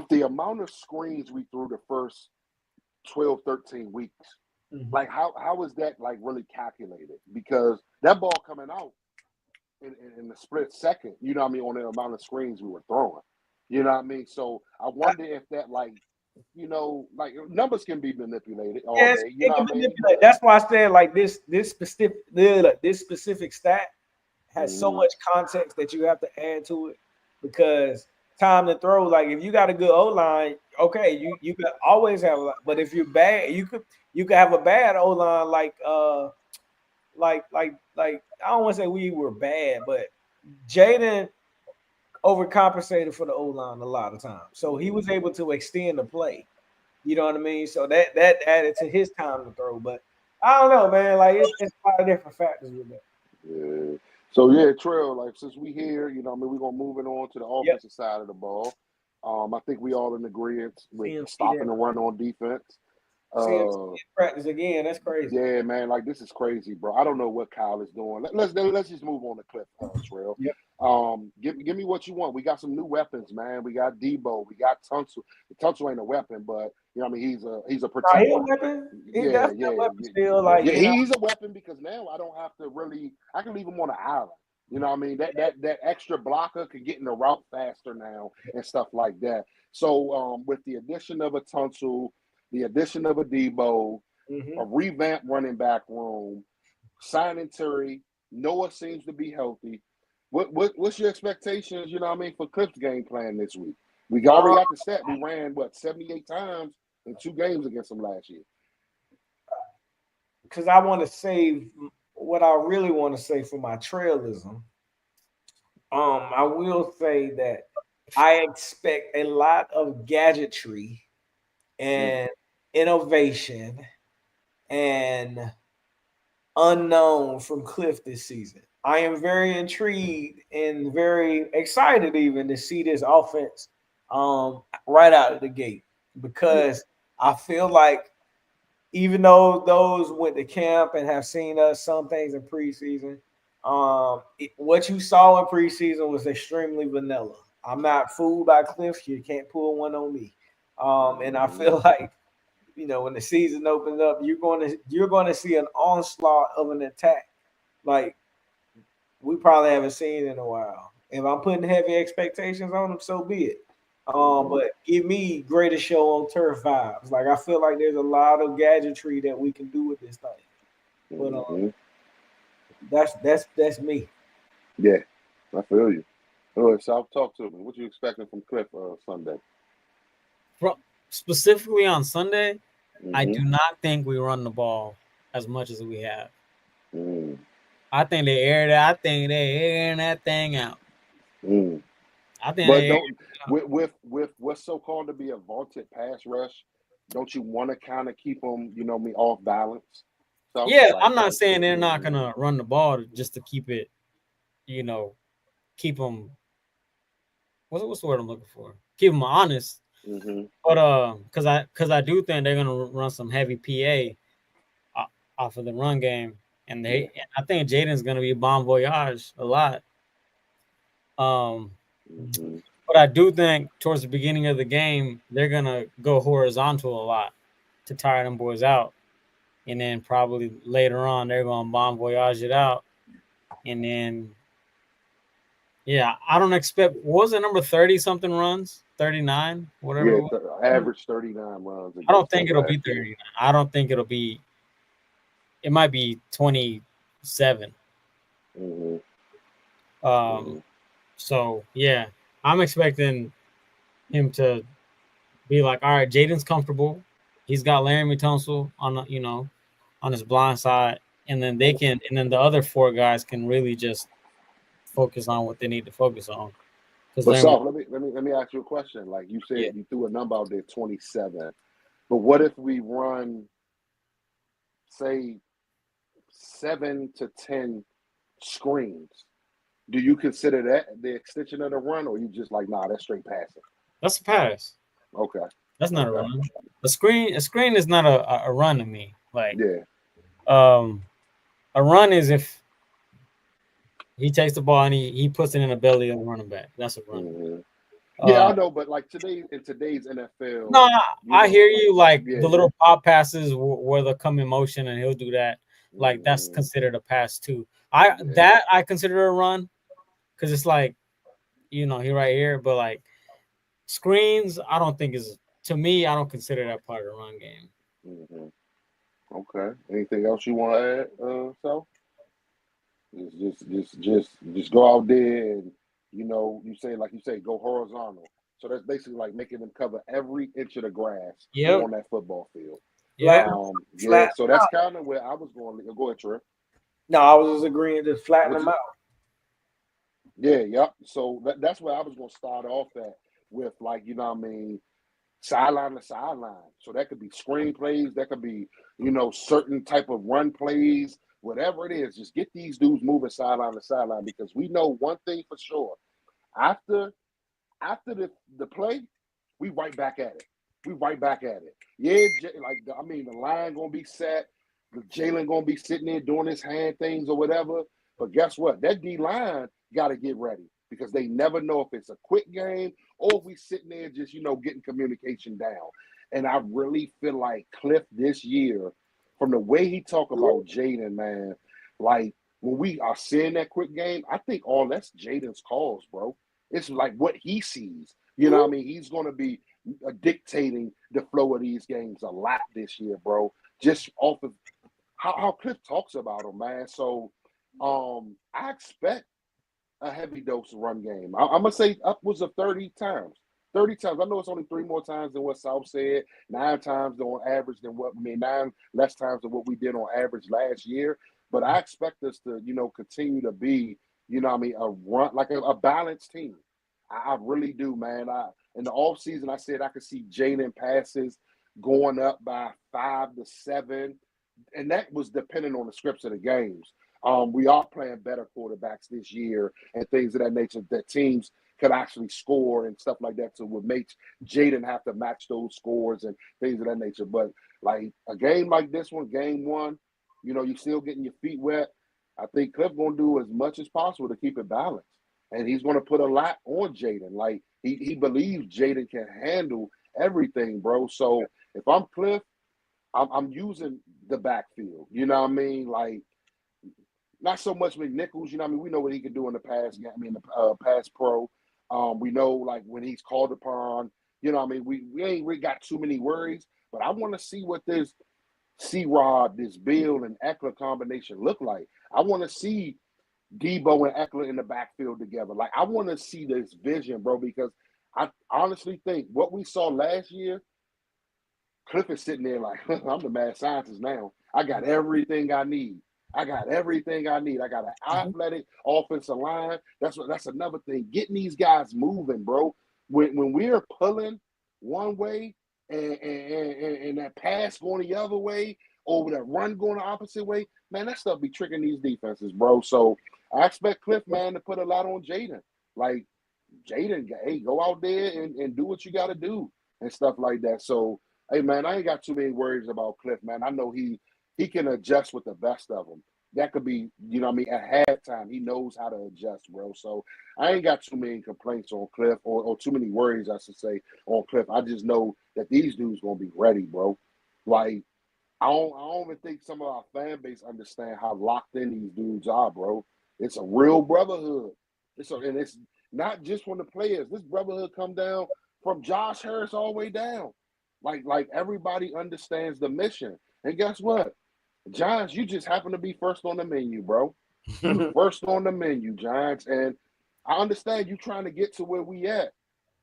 the amount of screens we threw the first 12, 13 weeks, like how is that like really calculated? Because that ball coming out in the split second, you know what I mean, on the amount of screens we were throwing. You know what I mean? So I wonder if that like numbers can be manipulated all day. You know what I mean? That's why I said like this specific stat has so much context that you have to add to it, because time to throw, like if you got a good O-line, okay, you could always have a, but if you're bad, you could have a bad O-line like I don't want to say we were bad, but Jaden overcompensated for the O-line a lot of times. So he was able to extend the play. You know what I mean? So that added to his time to throw. But I don't know, man. Like it's a lot of different factors with that. Yeah. So yeah, Trail, like since we here, you know what I mean, we're gonna move it on to the offensive side of the ball. I think we all in agreement with stopping the run on defense. Practice again. That's crazy. Yeah, man. Like this is crazy, bro. I don't know what Kyle is doing. Let's just move on to Cliff Trail. Yep. Give me what you want. We got some new weapons, man. We got Debo. We got Tunsil. Tunsil ain't a weapon, but you know what I mean. He's a protector. He's a weapon. He's a weapon because now I don't have to really. I can leave him on an island. You know what I mean? That extra blocker could get in the route faster now and stuff like that. So with the addition of a Tunsil, the addition of a Debo, a revamped running back room, signing Terry, Noah seems to be healthy. What's your expectations, you know what I mean, for Cliff's game plan this week? We already got the stat. We ran, 78 times in 2 games against them last year. Because I want to save what I really want to say for my trailism. I will say that I expect a lot of gadgetry and innovation and unknown from Cliff this season. I am very intrigued and very excited even to see this offense right out of the gate, because I feel like even though those went to camp and have seen us some things in preseason, what you saw in preseason was extremely vanilla. I'm not fooled by Cliff. You can't pull one on me. And I feel like, when the season opens up, you're going to see an onslaught of an attack like we probably haven't seen in a while. If I'm putting heavy expectations on them, so be it. But give me greatest show on turf vibes. Like, I feel like there's a lot of gadgetry that we can do with this thing. But that's me. Yeah, I feel you. All right, so talk to me. What you expecting from Cliff Sunday? Specifically on Sunday, I do not think we run the ball as much as we have. I think they air that. I think they airing that thing out. I think, but don't with what's so called to be a vaulted pass rush, don't you want to kind of keep them, off balance? So yeah, I'm not saying they're not gonna run the ball just to keep it, keep them. What's the word I'm looking for? Keep them honest. But because I do think they're gonna run some heavy PA off of the run game, and I think Jaden's gonna be bon voyage a lot. But I do think towards the beginning of the game they're gonna go horizontal a lot to tire them boys out, and then probably later on they're gonna bon voyage it out, and then I don't expect. What was it, number 30 something runs? 39, whatever. Yeah, average 39 runs. I don't think it'll be 39. I don't think it'll be. It might be 27. So yeah, I'm expecting him to be like, all right, Jaden's comfortable. He's got Laramie Tunsil on on his blind side, and then the other 4 guys can really just focus on what they need to focus on. But so let me ask you a question. Like you said, you threw a number out there, 27. But what if we run, say, 7 to 10 screens? Do you consider that the extension of the run, or you just like, nah, that's straight passing? That's a pass. Okay. That's not a run. A screen is not a run to me. Like, a run is if he takes the ball and he puts it in the belly of the running back. That's a run. Yeah, I know, but like in today's NFL. No, I hear you. Like the little pop passes where they'll come in motion and he'll do that. Like that's considered a pass too. I consider a run because it's like, he right here. But like screens, I don't think is, to me, I don't consider that part of the run game. Okay. Anything else you want to add, Sal? Just go out there and you say go horizontal. So that's basically like making them cover every inch of the grass on that football field. So that's kind of where I was going. Go ahead, Trey. No, I was just agreeing to flatten them out. Yeah. So that's where I was going to start off at with, like, sideline to sideline. So that could be screen plays. That could be, certain type of run plays. Whatever it is, just get these dudes moving sideline to sideline, because we know one thing for sure. After the play, we right back at it. Yeah, the line gonna be set. The Jalen gonna be sitting there doing his hand things or whatever. But guess what? That D line got to get ready, because they never know if it's a quick game or if we sitting there just getting communication down. And I really feel like Cliff this year, from the way he talk about Jaden, man, like when we are seeing that quick game, I think all that's Jaden's calls, bro. It's like what he sees. You know what I mean? He's going to be dictating the flow of these games a lot this year, bro. Just off of how Cliff talks about him, man. So I expect a heavy dose run game. I'm going to say upwards of 30 times. 30 times. I know it's only 3 more times than what South said, 9 times on average than what, 9 less times than what we did on average last year. But I expect us to, continue to be, a run, like a balanced team. I really do, man. In the offseason, I said I could see Jaden passes going up by 5 to 7. And that was depending on the scripts of the games. We are playing better quarterbacks this year and things of that nature that teams could actually score and stuff like that. So what makes Jaden have to match those scores and things of that nature. But like a game like this one, game 1, you're still getting your feet wet. I think Cliff going to do as much as possible to keep it balanced. And he's going to put a lot on Jaden. Like he believes Jaden can handle everything, bro. So if I'm Cliff, I'm using the backfield. You know what I mean? Like, not so much McNichols. You know what I mean? We know what he can do in the pass game. I mean, the pass pro. We know, like, when he's called upon. You know what I mean? We ain't really got too many worries. But I want to see what this C-Rod, this Bill, and Eckler combination look like. I want to see Debo and Eckler in the backfield together. Like, I want to see this vision, bro, because I honestly think what we saw last year, Cliff is sitting there like, I'm the mad scientist now. I got everything I need. I got everything I need. I got an athletic offensive line. That's another thing. Getting these guys moving, bro. When we're pulling one way and that pass going the other way, or that run going the opposite way, man, that stuff be tricking these defenses, bro. So I expect Cliff, man, to put a lot on Jaden. Like, Jaden, hey, go out there and do what you got to do and stuff like that. So, hey, man, I ain't got too many worries about Cliff, man. I know he can adjust with the best of them. That could be, at halftime, he knows how to adjust, bro. So I ain't got too many complaints on Cliff or too many worries, I should say, on Cliff. I just know that these dudes going to be ready, bro. Like, I don't even think some of our fan base understand how locked in these dudes are, bro. It's a real brotherhood. And it's not just from the players. This brotherhood come down from Josh Harris all the way down. Like everybody understands the mission. And guess what? Giants, you just happen to be first on the menu, bro. You first on the menu, Giants. And I understand you trying to get to where we at.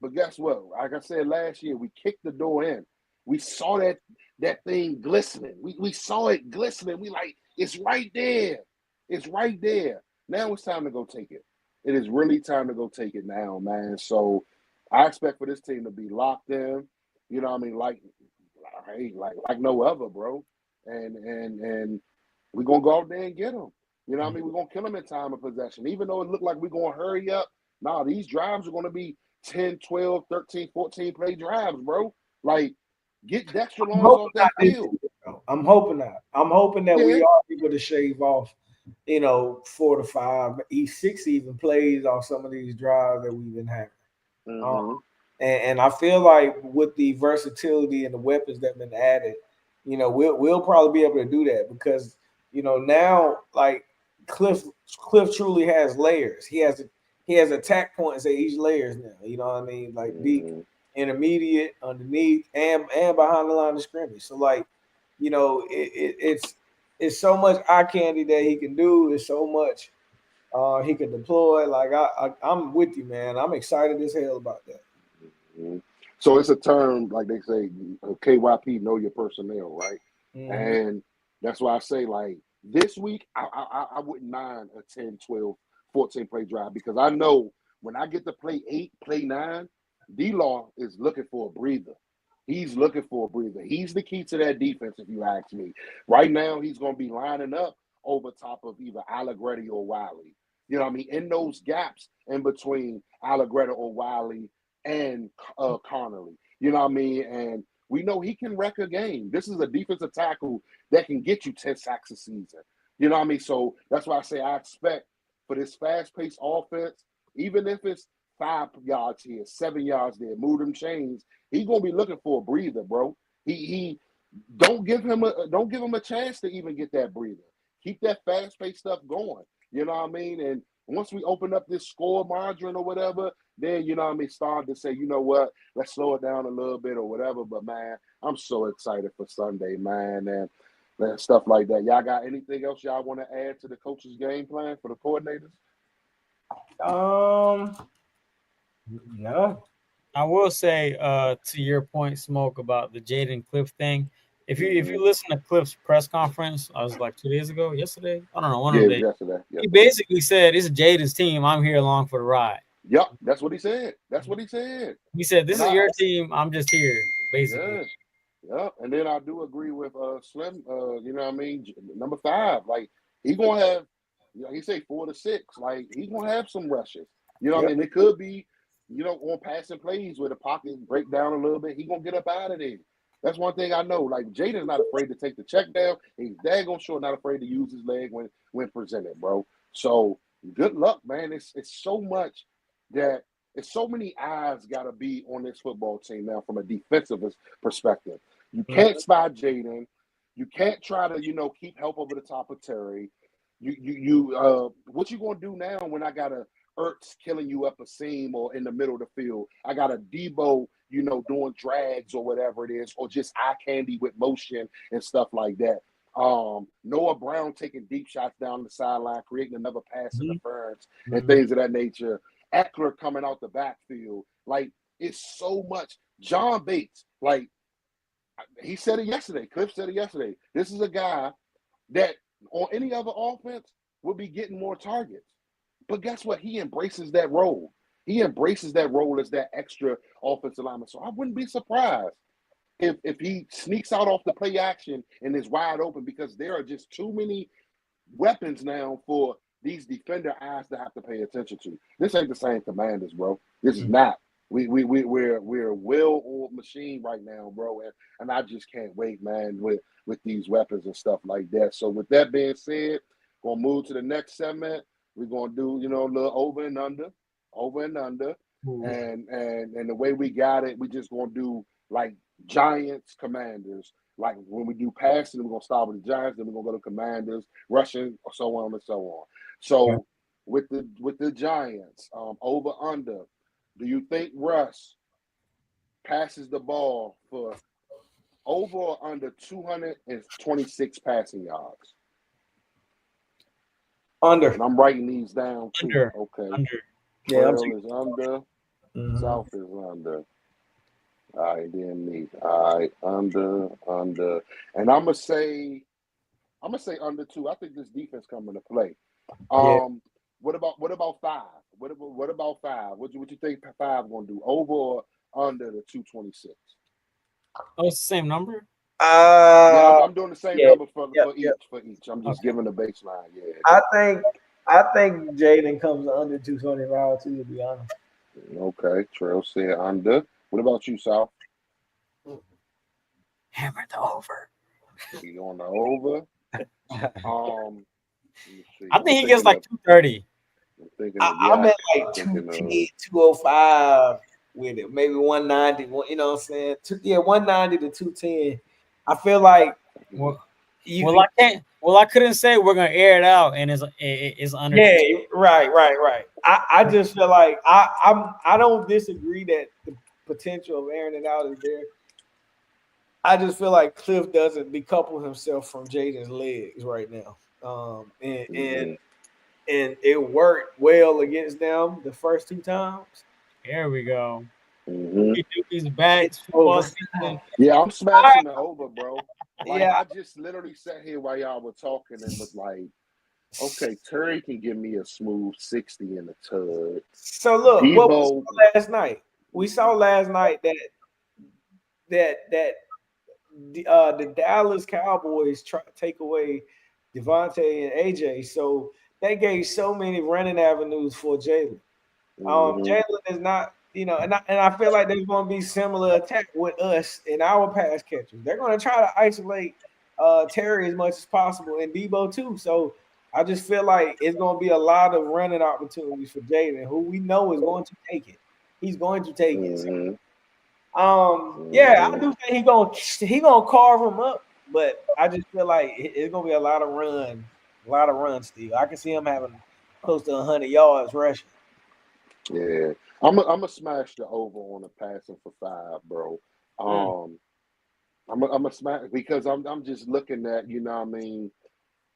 But guess what? Like I said last year, we kicked the door in. We saw that thing glistening. We saw it glistening. We like, it's right there. It's right there. Now it's time to go take it. It is really time to go take it now, man. So I expect for this team to be locked in. You know what I mean? Like no other, bro. And we're going to go out there and get them. You know what I mean? We're going to kill them in time of possession. Even though it looked like we're going to hurry up, these drives are going to be 10, 12, 13, 14 play drives, bro. Like, get Dexter Lawrence off that field. I'm hoping not. I'm hoping that we are able to shave off, 4 to 5, 6 even plays off some of these drives that we've been having. Mm-hmm. And I feel like with the versatility and the weapons that have been added, we'll probably be able to do that because, now like Cliff truly has layers. He has attack points at each layers now. You know what I mean? Like deep, intermediate, underneath, and behind the line of scrimmage. So like, it's so much eye candy that he can do. There's so much he can deploy. Like I'm with you, man. I'm excited as hell about that. Mm-hmm. So it's a term, like they say, KYP, know your personnel, right? Mm-hmm. And that's why I say, like, this week, I wouldn't mind a 10, 12, 14 play drive because I know when I get to play 8, play 9, D-Law is looking for a breather. He's looking for a breather. He's the key to that defense, if you ask me. Right now, he's going to be lining up over top of either Allegretti or Wiley. You know what I mean? In those gaps in between Allegretti or Wiley and Connolly. You know what I mean? And we know he can wreck a game. This is a defensive tackle that can get you 10 sacks a season. You know what I mean? So that's why I say I expect for this fast-paced offense, even if it's 5 yards here, 7 yards there, move them chains, he's gonna be looking for a breather, bro. He don't give him a chance to even get that breather. Keep that fast-paced stuff going. You know what I mean? And once we open up this score margin or whatever, then, you know what I mean, start to say, you know what, let's slow it down a little bit or whatever. But, man, I'm so excited for Sunday, man, and stuff like that. Y'all got anything else y'all want to add to the coach's game plan for the coordinators? No. I will say to your point, Smoke, about the Jaden Cliff thing. If you listen to Cliff's press conference, I was like 2 days ago, yesterday. I don't know, one of the days. Yesterday. He basically said, "It's Jaden's team. I'm here along for the ride." Yep, that's what he said. That's what he said. He said, "This is your team. I'm just here." Basically. Yeah. And then I do agree with Slim. You know what I mean? Number 5, like he gonna have. You know, he say 4 to 6. Like he gonna have some rushes. You know what I mean? It could be, you know, on passing plays where the pocket break down a little bit. He gonna get up out of there. That's one thing I know. Like Jaden's not afraid to take the check down. He's daggone sure not afraid to use his leg when presented, bro. So good luck, man. It's so much that it's so many eyes gotta be on this football team now from a defensive perspective. You can't spy Jaden. You can't try to, you know, keep help over the top of Terry. What you gonna do now when I got a Ertz killing you up a seam or in the middle of the field? I got a Debo, you know, doing drags or whatever it is, or just eye candy with motion and stuff like that. Noah Brown taking deep shots down the sideline, creating another pass interference and things of that nature. Eckler coming out the backfield. Like, it's so much. John Bates, like, he said it yesterday. Cliff said it yesterday. This is a guy that on any other offense would be getting more targets. But guess what? He embraces that role. He embraces that role as that extra offensive lineman. So I wouldn't be surprised if he sneaks out off the play action and is wide open, because there are just too many weapons now for these defender eyes to have to pay attention to. This ain't the same Commanders, bro. This is not. We're a well-oiled machine right now, bro, and I just can't wait, man, with these weapons and stuff like that. So with that being said, gonna move to the next segment. We're gonna do, you know, a little over and under, and the way we got it, we just gonna do like Giants, Commanders. Like when we do passing, we're gonna start with the Giants, then we're gonna go to Commanders, rushing, so on and so on. So with the Giants, over under. Do you think Russ passes the ball for over or under 226 passing yards? Under. And I'm writing these down too. Under. Okay. Under. Yeah, is under. South is under. All right, then me. All right, under. And I'm gonna say under 2. I think this defense coming to play. What about 5? What about 5? What you think 5 gonna do? Over or under the 226? Oh, it's the same number? Yeah, I'm doing the same number for each. I'm just giving the baseline. Yeah. I think Jaden comes under 225 too, to be honest. Okay, Trail said under. What about you, Sal? Hammer the over. You on the over? I think he gets like 230. I'm at like 210, 205 with it. Maybe 190. You know what I'm saying? 190 to 210. I feel like I couldn't say we're gonna air it out and it's under. Yeah, right. I just feel like I don't disagree that the potential of airing it out is there. I just feel like Cliff doesn't decouple himself from Jaden's legs right now. And it worked well against them the first 2 times. There we go. He do these bags. Yeah, I'm smashing the over, bro. Like, I just literally sat here while y'all were talking and was like, okay, Terry can give me a smooth 60 in the tug. So look, Debo, what we saw last night? We saw last night that the Dallas Cowboys try to take away Devontae and AJ, so they gave so many running avenues for Jalen. Jalen is not, you know, and I feel like there's going to be similar attack with us in our pass catchers. They're going to try to isolate Terry as much as possible and Debo too. So I just feel like it's going to be a lot of running opportunities for Jalen, who we know is going to take it. He's going to take it. So, I do think he gonna carve him up, but I just feel like it's gonna be a lot of run still. I can see him having close to 100 yards rushing. Yeah, I'm a smash the over on the passing for 5, bro. I'm a smash because I'm just looking at, you know what I mean,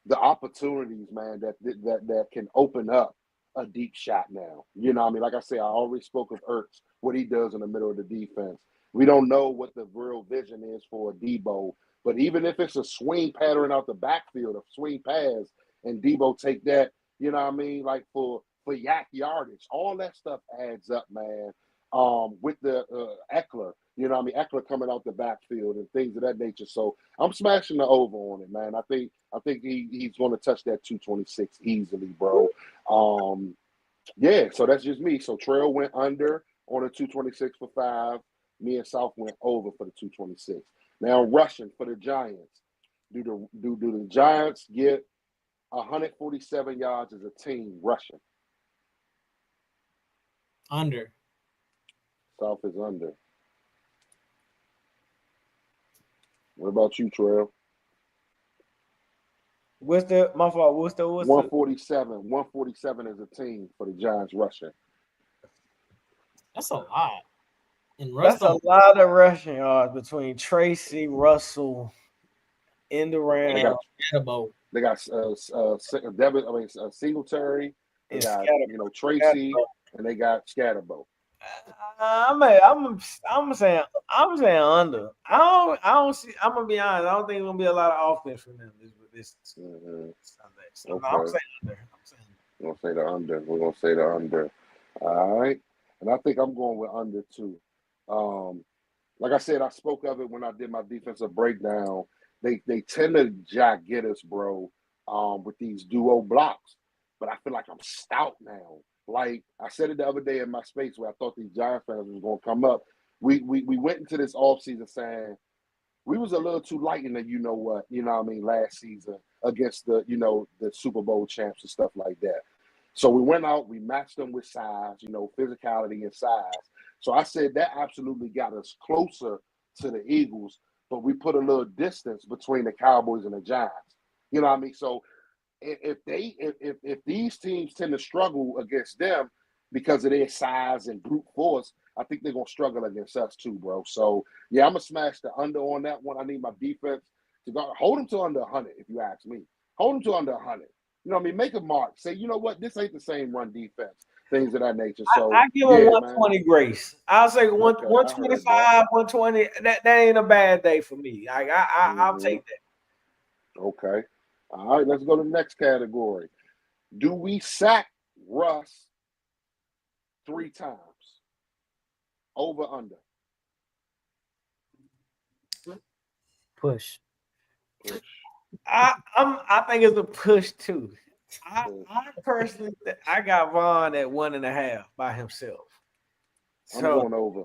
the opportunities, man, that can open up a deep shot now. You know what I mean? Like I say, I already spoke of Ertz, what he does in the middle of the defense. We don't know what the real vision is for Debo, but even if it's a swing pattern out the backfield, a swing pass, and Debo take that, you know what I mean, like for yak yardage, all that stuff adds up, man. With the Eckler, you know what I mean, Eckler coming out the backfield and things of that nature. So I'm smashing the over on it, man. I think he's going to touch that 226 easily, bro. Yeah, so that's just me. So Trail went under on a 226 for 5. Me and South went over for the 226. Now rushing for the Giants. Do the Giants get 147 yards as a team rushing? Under. South is under. What about you, Trail? What's the 147. 147 as a team for the Giants rushing. That's a lot. And That's a lot of rushing yards between Tracy, Russell, in the round. They got Singletary. They got Tracy, and they got Scatterbo. I'm saying under. I don't see. I'm gonna be honest. I don't think it's gonna be a lot of offense from them this Sunday. So Okay. I'm saying under. We're gonna say the under. We're gonna say the under. All right, and I think I'm going with under too. Like I said, I spoke of it when I did my defensive breakdown. They tend to get us, bro, with these duo blocks. But I feel like I'm stout now. Like I said it the other day in my space where I thought these Giant fans was going to come up. We went into this offseason saying we was a little too light in the you know what I mean, last season against the Super Bowl champs and stuff like that. So we went out, we matched them with size, physicality and size. So I said that absolutely got us closer to the Eagles, but we put a little distance between the Cowboys and the Giants. You know what I mean? So if these teams tend to struggle against them because of their size and brute force, I think they're gonna struggle against us too, bro. So yeah, I'm gonna smash the under on that one. I need my defense to go hold them to under 100. If you ask me, hold them to under 100. You know what I mean? Make a mark. Say, you know what? This ain't the same run defense. Things of that nature. So I give them 120 grace. I'll say 125, 120. That ain't a bad day for me. I'll take that. Okay. All right, let's go to the next category. Do we sack Russ 3 times? Over, under? Push. I think it's a push too. I personally, I got Vaughn at 1.5 by himself. So I'm going over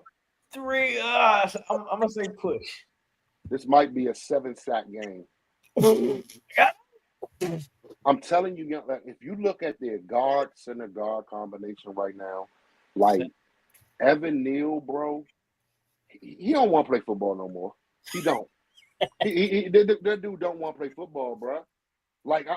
3. I'm gonna say push. This might be a 7-sack game. I'm telling you, if you look at their center guard combination right now, like Evan Neal, bro, he don't want to play football no more. He don't. That dude don't want to play football, bro. Like, I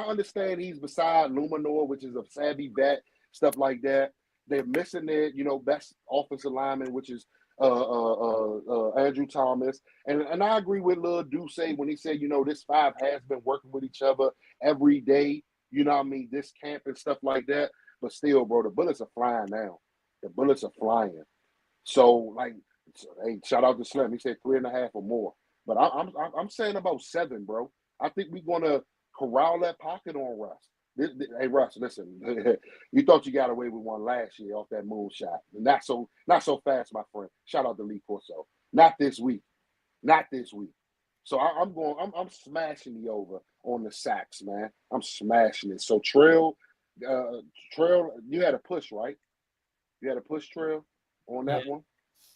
understand he's beside Luminor, which is a savvy vet, stuff like that. They're missing their, best offensive lineman, which is Andrew Thomas. And I agree with Lil Duce when he said, this 5 has been working with each other every day, this camp and stuff like that. But still, bro, the bullets are flying now. The bullets are flying. So, hey, shout out to Slim. He said 3.5 or more. But I'm saying about 7, bro. I think we're going to corral that pocket on Russ. Hey, Russ, listen. You thought you got away with one last year off that moonshot. Not so fast, my friend. Shout out to Lee Corso. Not this week. So I'm smashing the over on the sacks, man. I'm smashing it. So Trail, you had a push, right? You had a push, Trail, on that one?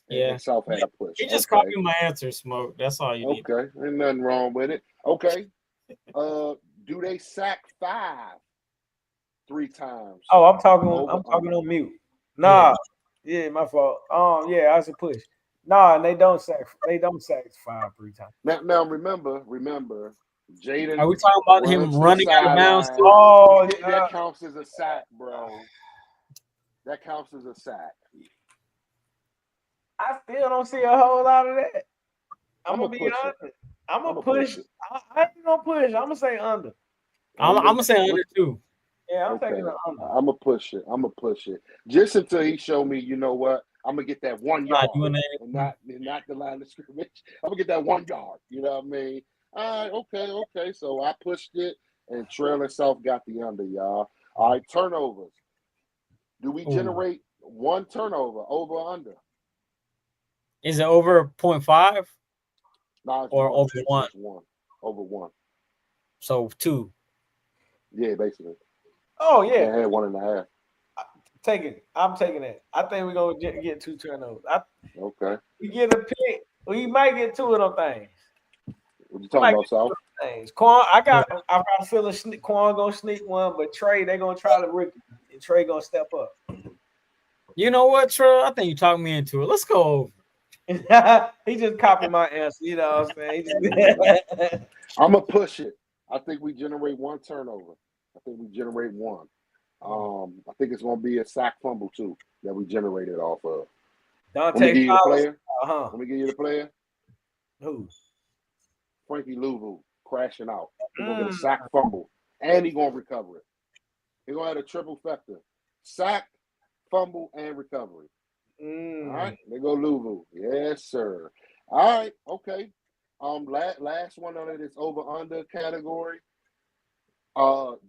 Yeah. And South had a push. You just copied my answer, Smoke. That's all you need. Okay. Ain't nothing wrong with it. Okay. Do they sack 5 3 times? Oh, I'm talking on mute. Nah. Yeah, my fault. Yeah, I said push. Nah, and they don't sack 5 3 times. Now remember, Jaden Are we talking about him runs to the running out of bounds? sideline. Oh, That counts as a sack, bro. That counts as a sack. I still don't see a whole lot of that. I'm gonna be push honest. it. I'm gonna push. I ain't gonna push. I'm gonna say under. I'm gonna say under too. Yeah, I'm taking the under. I'm gonna push it. I'm gonna push it just until he show me. You know what? I'm gonna get that 1 yard and not the line of scrimmage. I'm gonna get that 1 yard. You know what I mean? All right, okay. So I pushed it, and Trailer South got the under, y'all. All right, turnovers. Do we generate one turnover over or under? Is it over 0.5? No, or over one? Over 1. So 2. Yeah, basically. Oh yeah, I had 1.5. Take it. I'm taking it. I think we're gonna get 2 turnovers. Okay. We get a pick. We might get 2 of them things. What you talking about, Sal? Quan, I got a feeling Quan gonna sneak one, but Trey, they gonna try to rip it, and Trey gonna step up. You know what, Trey? I think you talked me into it. Let's go over. He just copied my answer. You know what I'm saying? I'm gonna push it. I think we generate 1 turnover. I think we generate 1. I think it's gonna be a sack fumble too that we generated off of. Let me give you the player. Let me give you the player. Who? Frankie Louvu crashing out. He's gonna get a sack fumble, and he's gonna recover it. He's gonna have a triple factor: sack, fumble, and recovery. All right, there go Louvu. Yes, sir. All right, okay. Last one under this over/under category.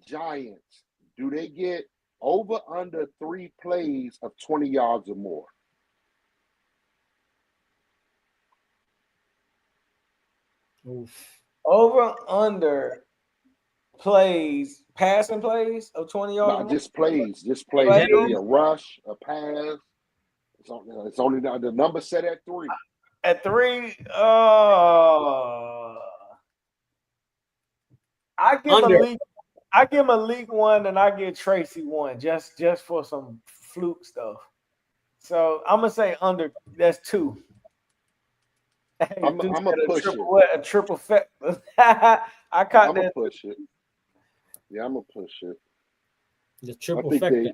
Giants. Do they get over/under 3 plays of 20 yards or more? Over/under plays, passing plays of 20 yards. No, just plays. Just plays. It could be a rush, a pass. It's only the number set at 3. At 3, I give Malik 1, and I give Tracy 1, just for some fluke stuff. So I'm gonna say under. That's 2. Hey, I'm gonna push it. A triple factor. I caught I'm that. gonna push it. Yeah, I'm gonna push it. The triple factor.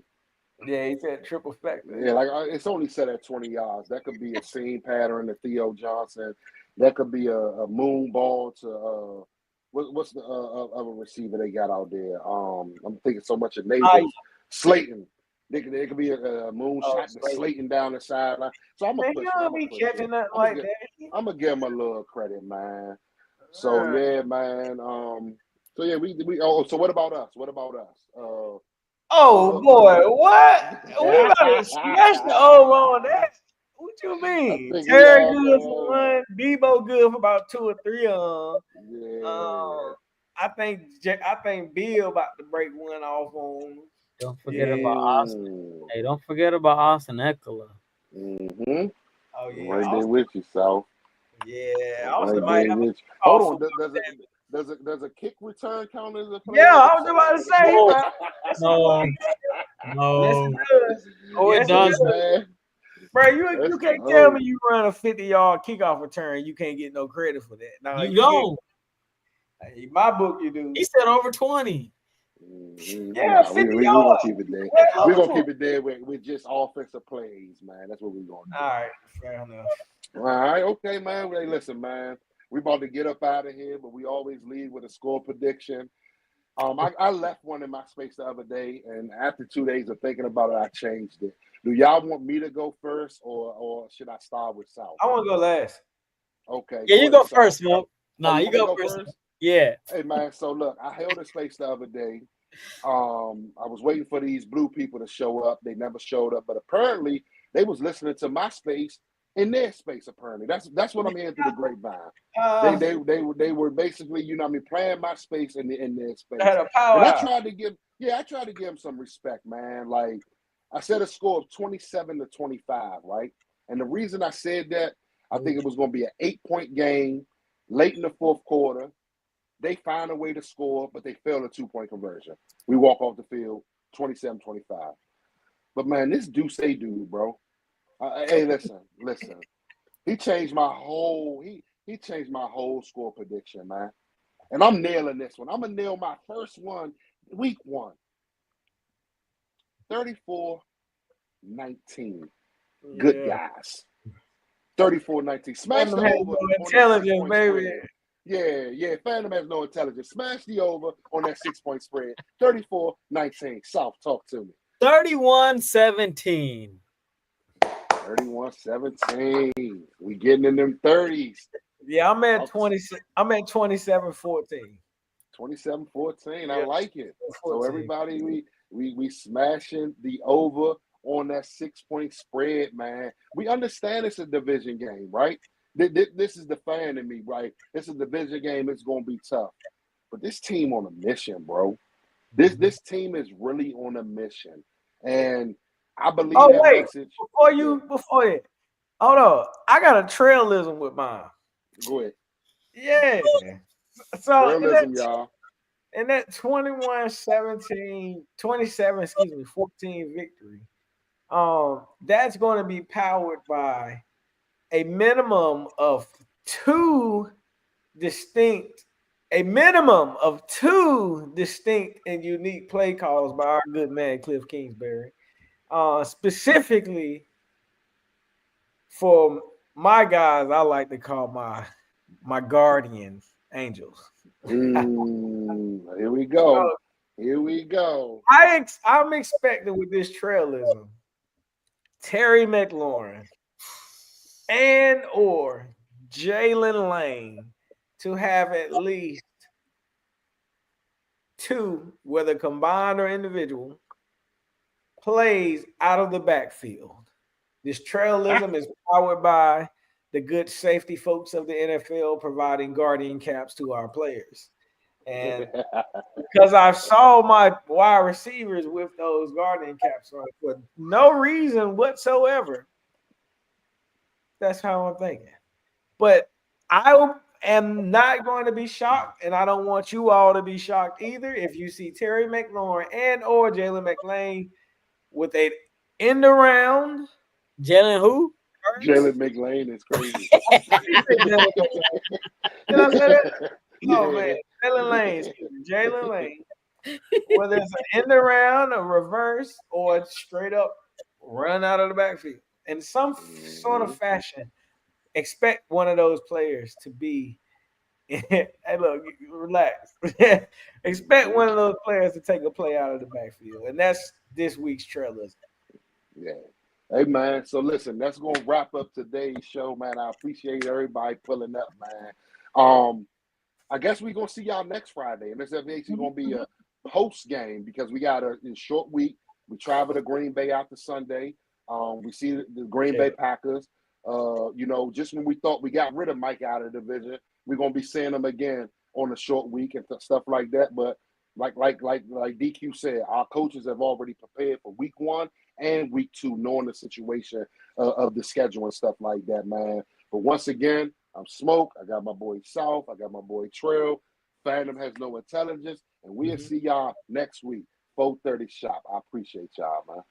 Yeah, he said triple factor. Yeah, like it's only set at 20 yards. That could be a seam pattern to Theo Johnson. That could be a moon ball to what's the other receiver they got out there? I'm thinking so much of neighbors. Slayton. They could be a moon shot to Slayton down the sideline. So I'm gonna push it. I'm gonna give him a little credit, man. So yeah, man. So yeah, we. So what about us? Oh boy, what? We about to smash the over on that. What you mean? Terry good for 1, Debo good for about 2 or 3 of them. Yeah. I think Bill about to break 1 off on. Don't forget about Austin. Hey, don't forget about Austin Eckler. Mm-hmm. Oh yeah, right there with you, Sal. Yeah, Austin might have. Hold on, does a kick return count as a play? Yeah, I was about to say. No. It doesn't. Bro, you can't tell me you run a 50-yard kickoff return. You can't get no credit for that. No, you don't. In my book, you do. He said over 20. Yeah, 50 we're gonna keep it there. We're gonna keep it there with just offensive plays, man. That's what we're gonna do. All right, fair enough. All right, okay, man. Hey, listen, man. We about to get up out of here, but we always leave with a score prediction. I left one in my space the other day, and after 2 days of thinking about it, I changed it. Do y'all want me to go first, or should I start with South? I want to go last. Okay. Yeah, you go first, Mo. Nah, you go first. Yeah. Hey, man. So look, I held a space the other day. I was waiting for these blue people to show up. They never showed up, but apparently they was listening to my space in their space. Apparently, that's what I'm hearing through the grapevine. They were basically, you know, what I mean, playing my space in their space. And I tried to give them some respect, man. Like I said, a score of 27-25, right? And the reason I said that, I think it was going to be an 8-point game late in the fourth quarter. They find a way to score, but they fail a 2-point conversion. We walk off the field 27-25. But man, this Duce dude, bro. Hey, listen. He changed my whole. He changed my whole score prediction, man. And I'm nailing this one. I'm going to nail my first one, week 1. 34-19. Good guys. 34-19. Smash the over no on that 6-point baby. spread. Yeah. Fandom has no intelligence. Smash the over on that 6-point spread. 34-19. South, talk to me. 31-17. 31-17. We getting in them 30s. Yeah, I'm at 27-14. 27-14. I Yeah, like it. 14. So everybody, we smashing the over on that 6-point spread, man. We understand it's a division game, right? This is the fan in me, right? It's a division game. It's going to be tough. But this team on a mission, bro. This team is really on a mission. And I believe that message. Before that, hold on. I got a trailism with mine. Go ahead. Yeah. So Trailism, y'all. In that 27 14 victory, that's going to be powered by a minimum of two distinct and unique play calls by our good man Cliff Kingsbury, specifically for my guys. I like to call my guardian angels. Here we go. I'm expecting with this trailism, Terry McLaurin and or Jalen Lane to have at least two, whether combined or individual, plays out of the backfield. This trailism is powered by the good safety folks of the NFL providing guardian caps to our players. And because I saw my wide receivers with those guardian caps on for no reason whatsoever, that's how I'm thinking. But I am not going to be shocked, and I don't want you all to be shocked either if you see Terry McLaurin and or Jalen McLean with a end around. Jalen who? Jalen McLean is crazy. Did I say that? Oh, man. Jalen Lane. Whether it's an end around, a reverse, or straight up run out of the backfield. In some sort of fashion, expect one of those players to be hey, look, relax. Expect one of those players to take a play out of the backfield. And that's this week's trailers. Yeah. Hey, man. So, listen, that's going to wrap up today's show, man. I appreciate everybody pulling up, man. I guess we're going to see y'all next Friday. And this is actually going to be a post game because we got a short week. We travel to Green Bay after Sunday. We see the Green Bay Packers. Just when we thought we got rid of Mike out of the division, we're going to be seeing them again on a short week and stuff like that. But like DQ said, our coaches have already prepared for week 1 and week 2, knowing the situation of the schedule and stuff like that, man. But once again, I'm Smoke. I got my boy South. I got my boy Trail. Fandom has no intelligence. And we'll see y'all next week, 4:30 shop. I appreciate y'all, man.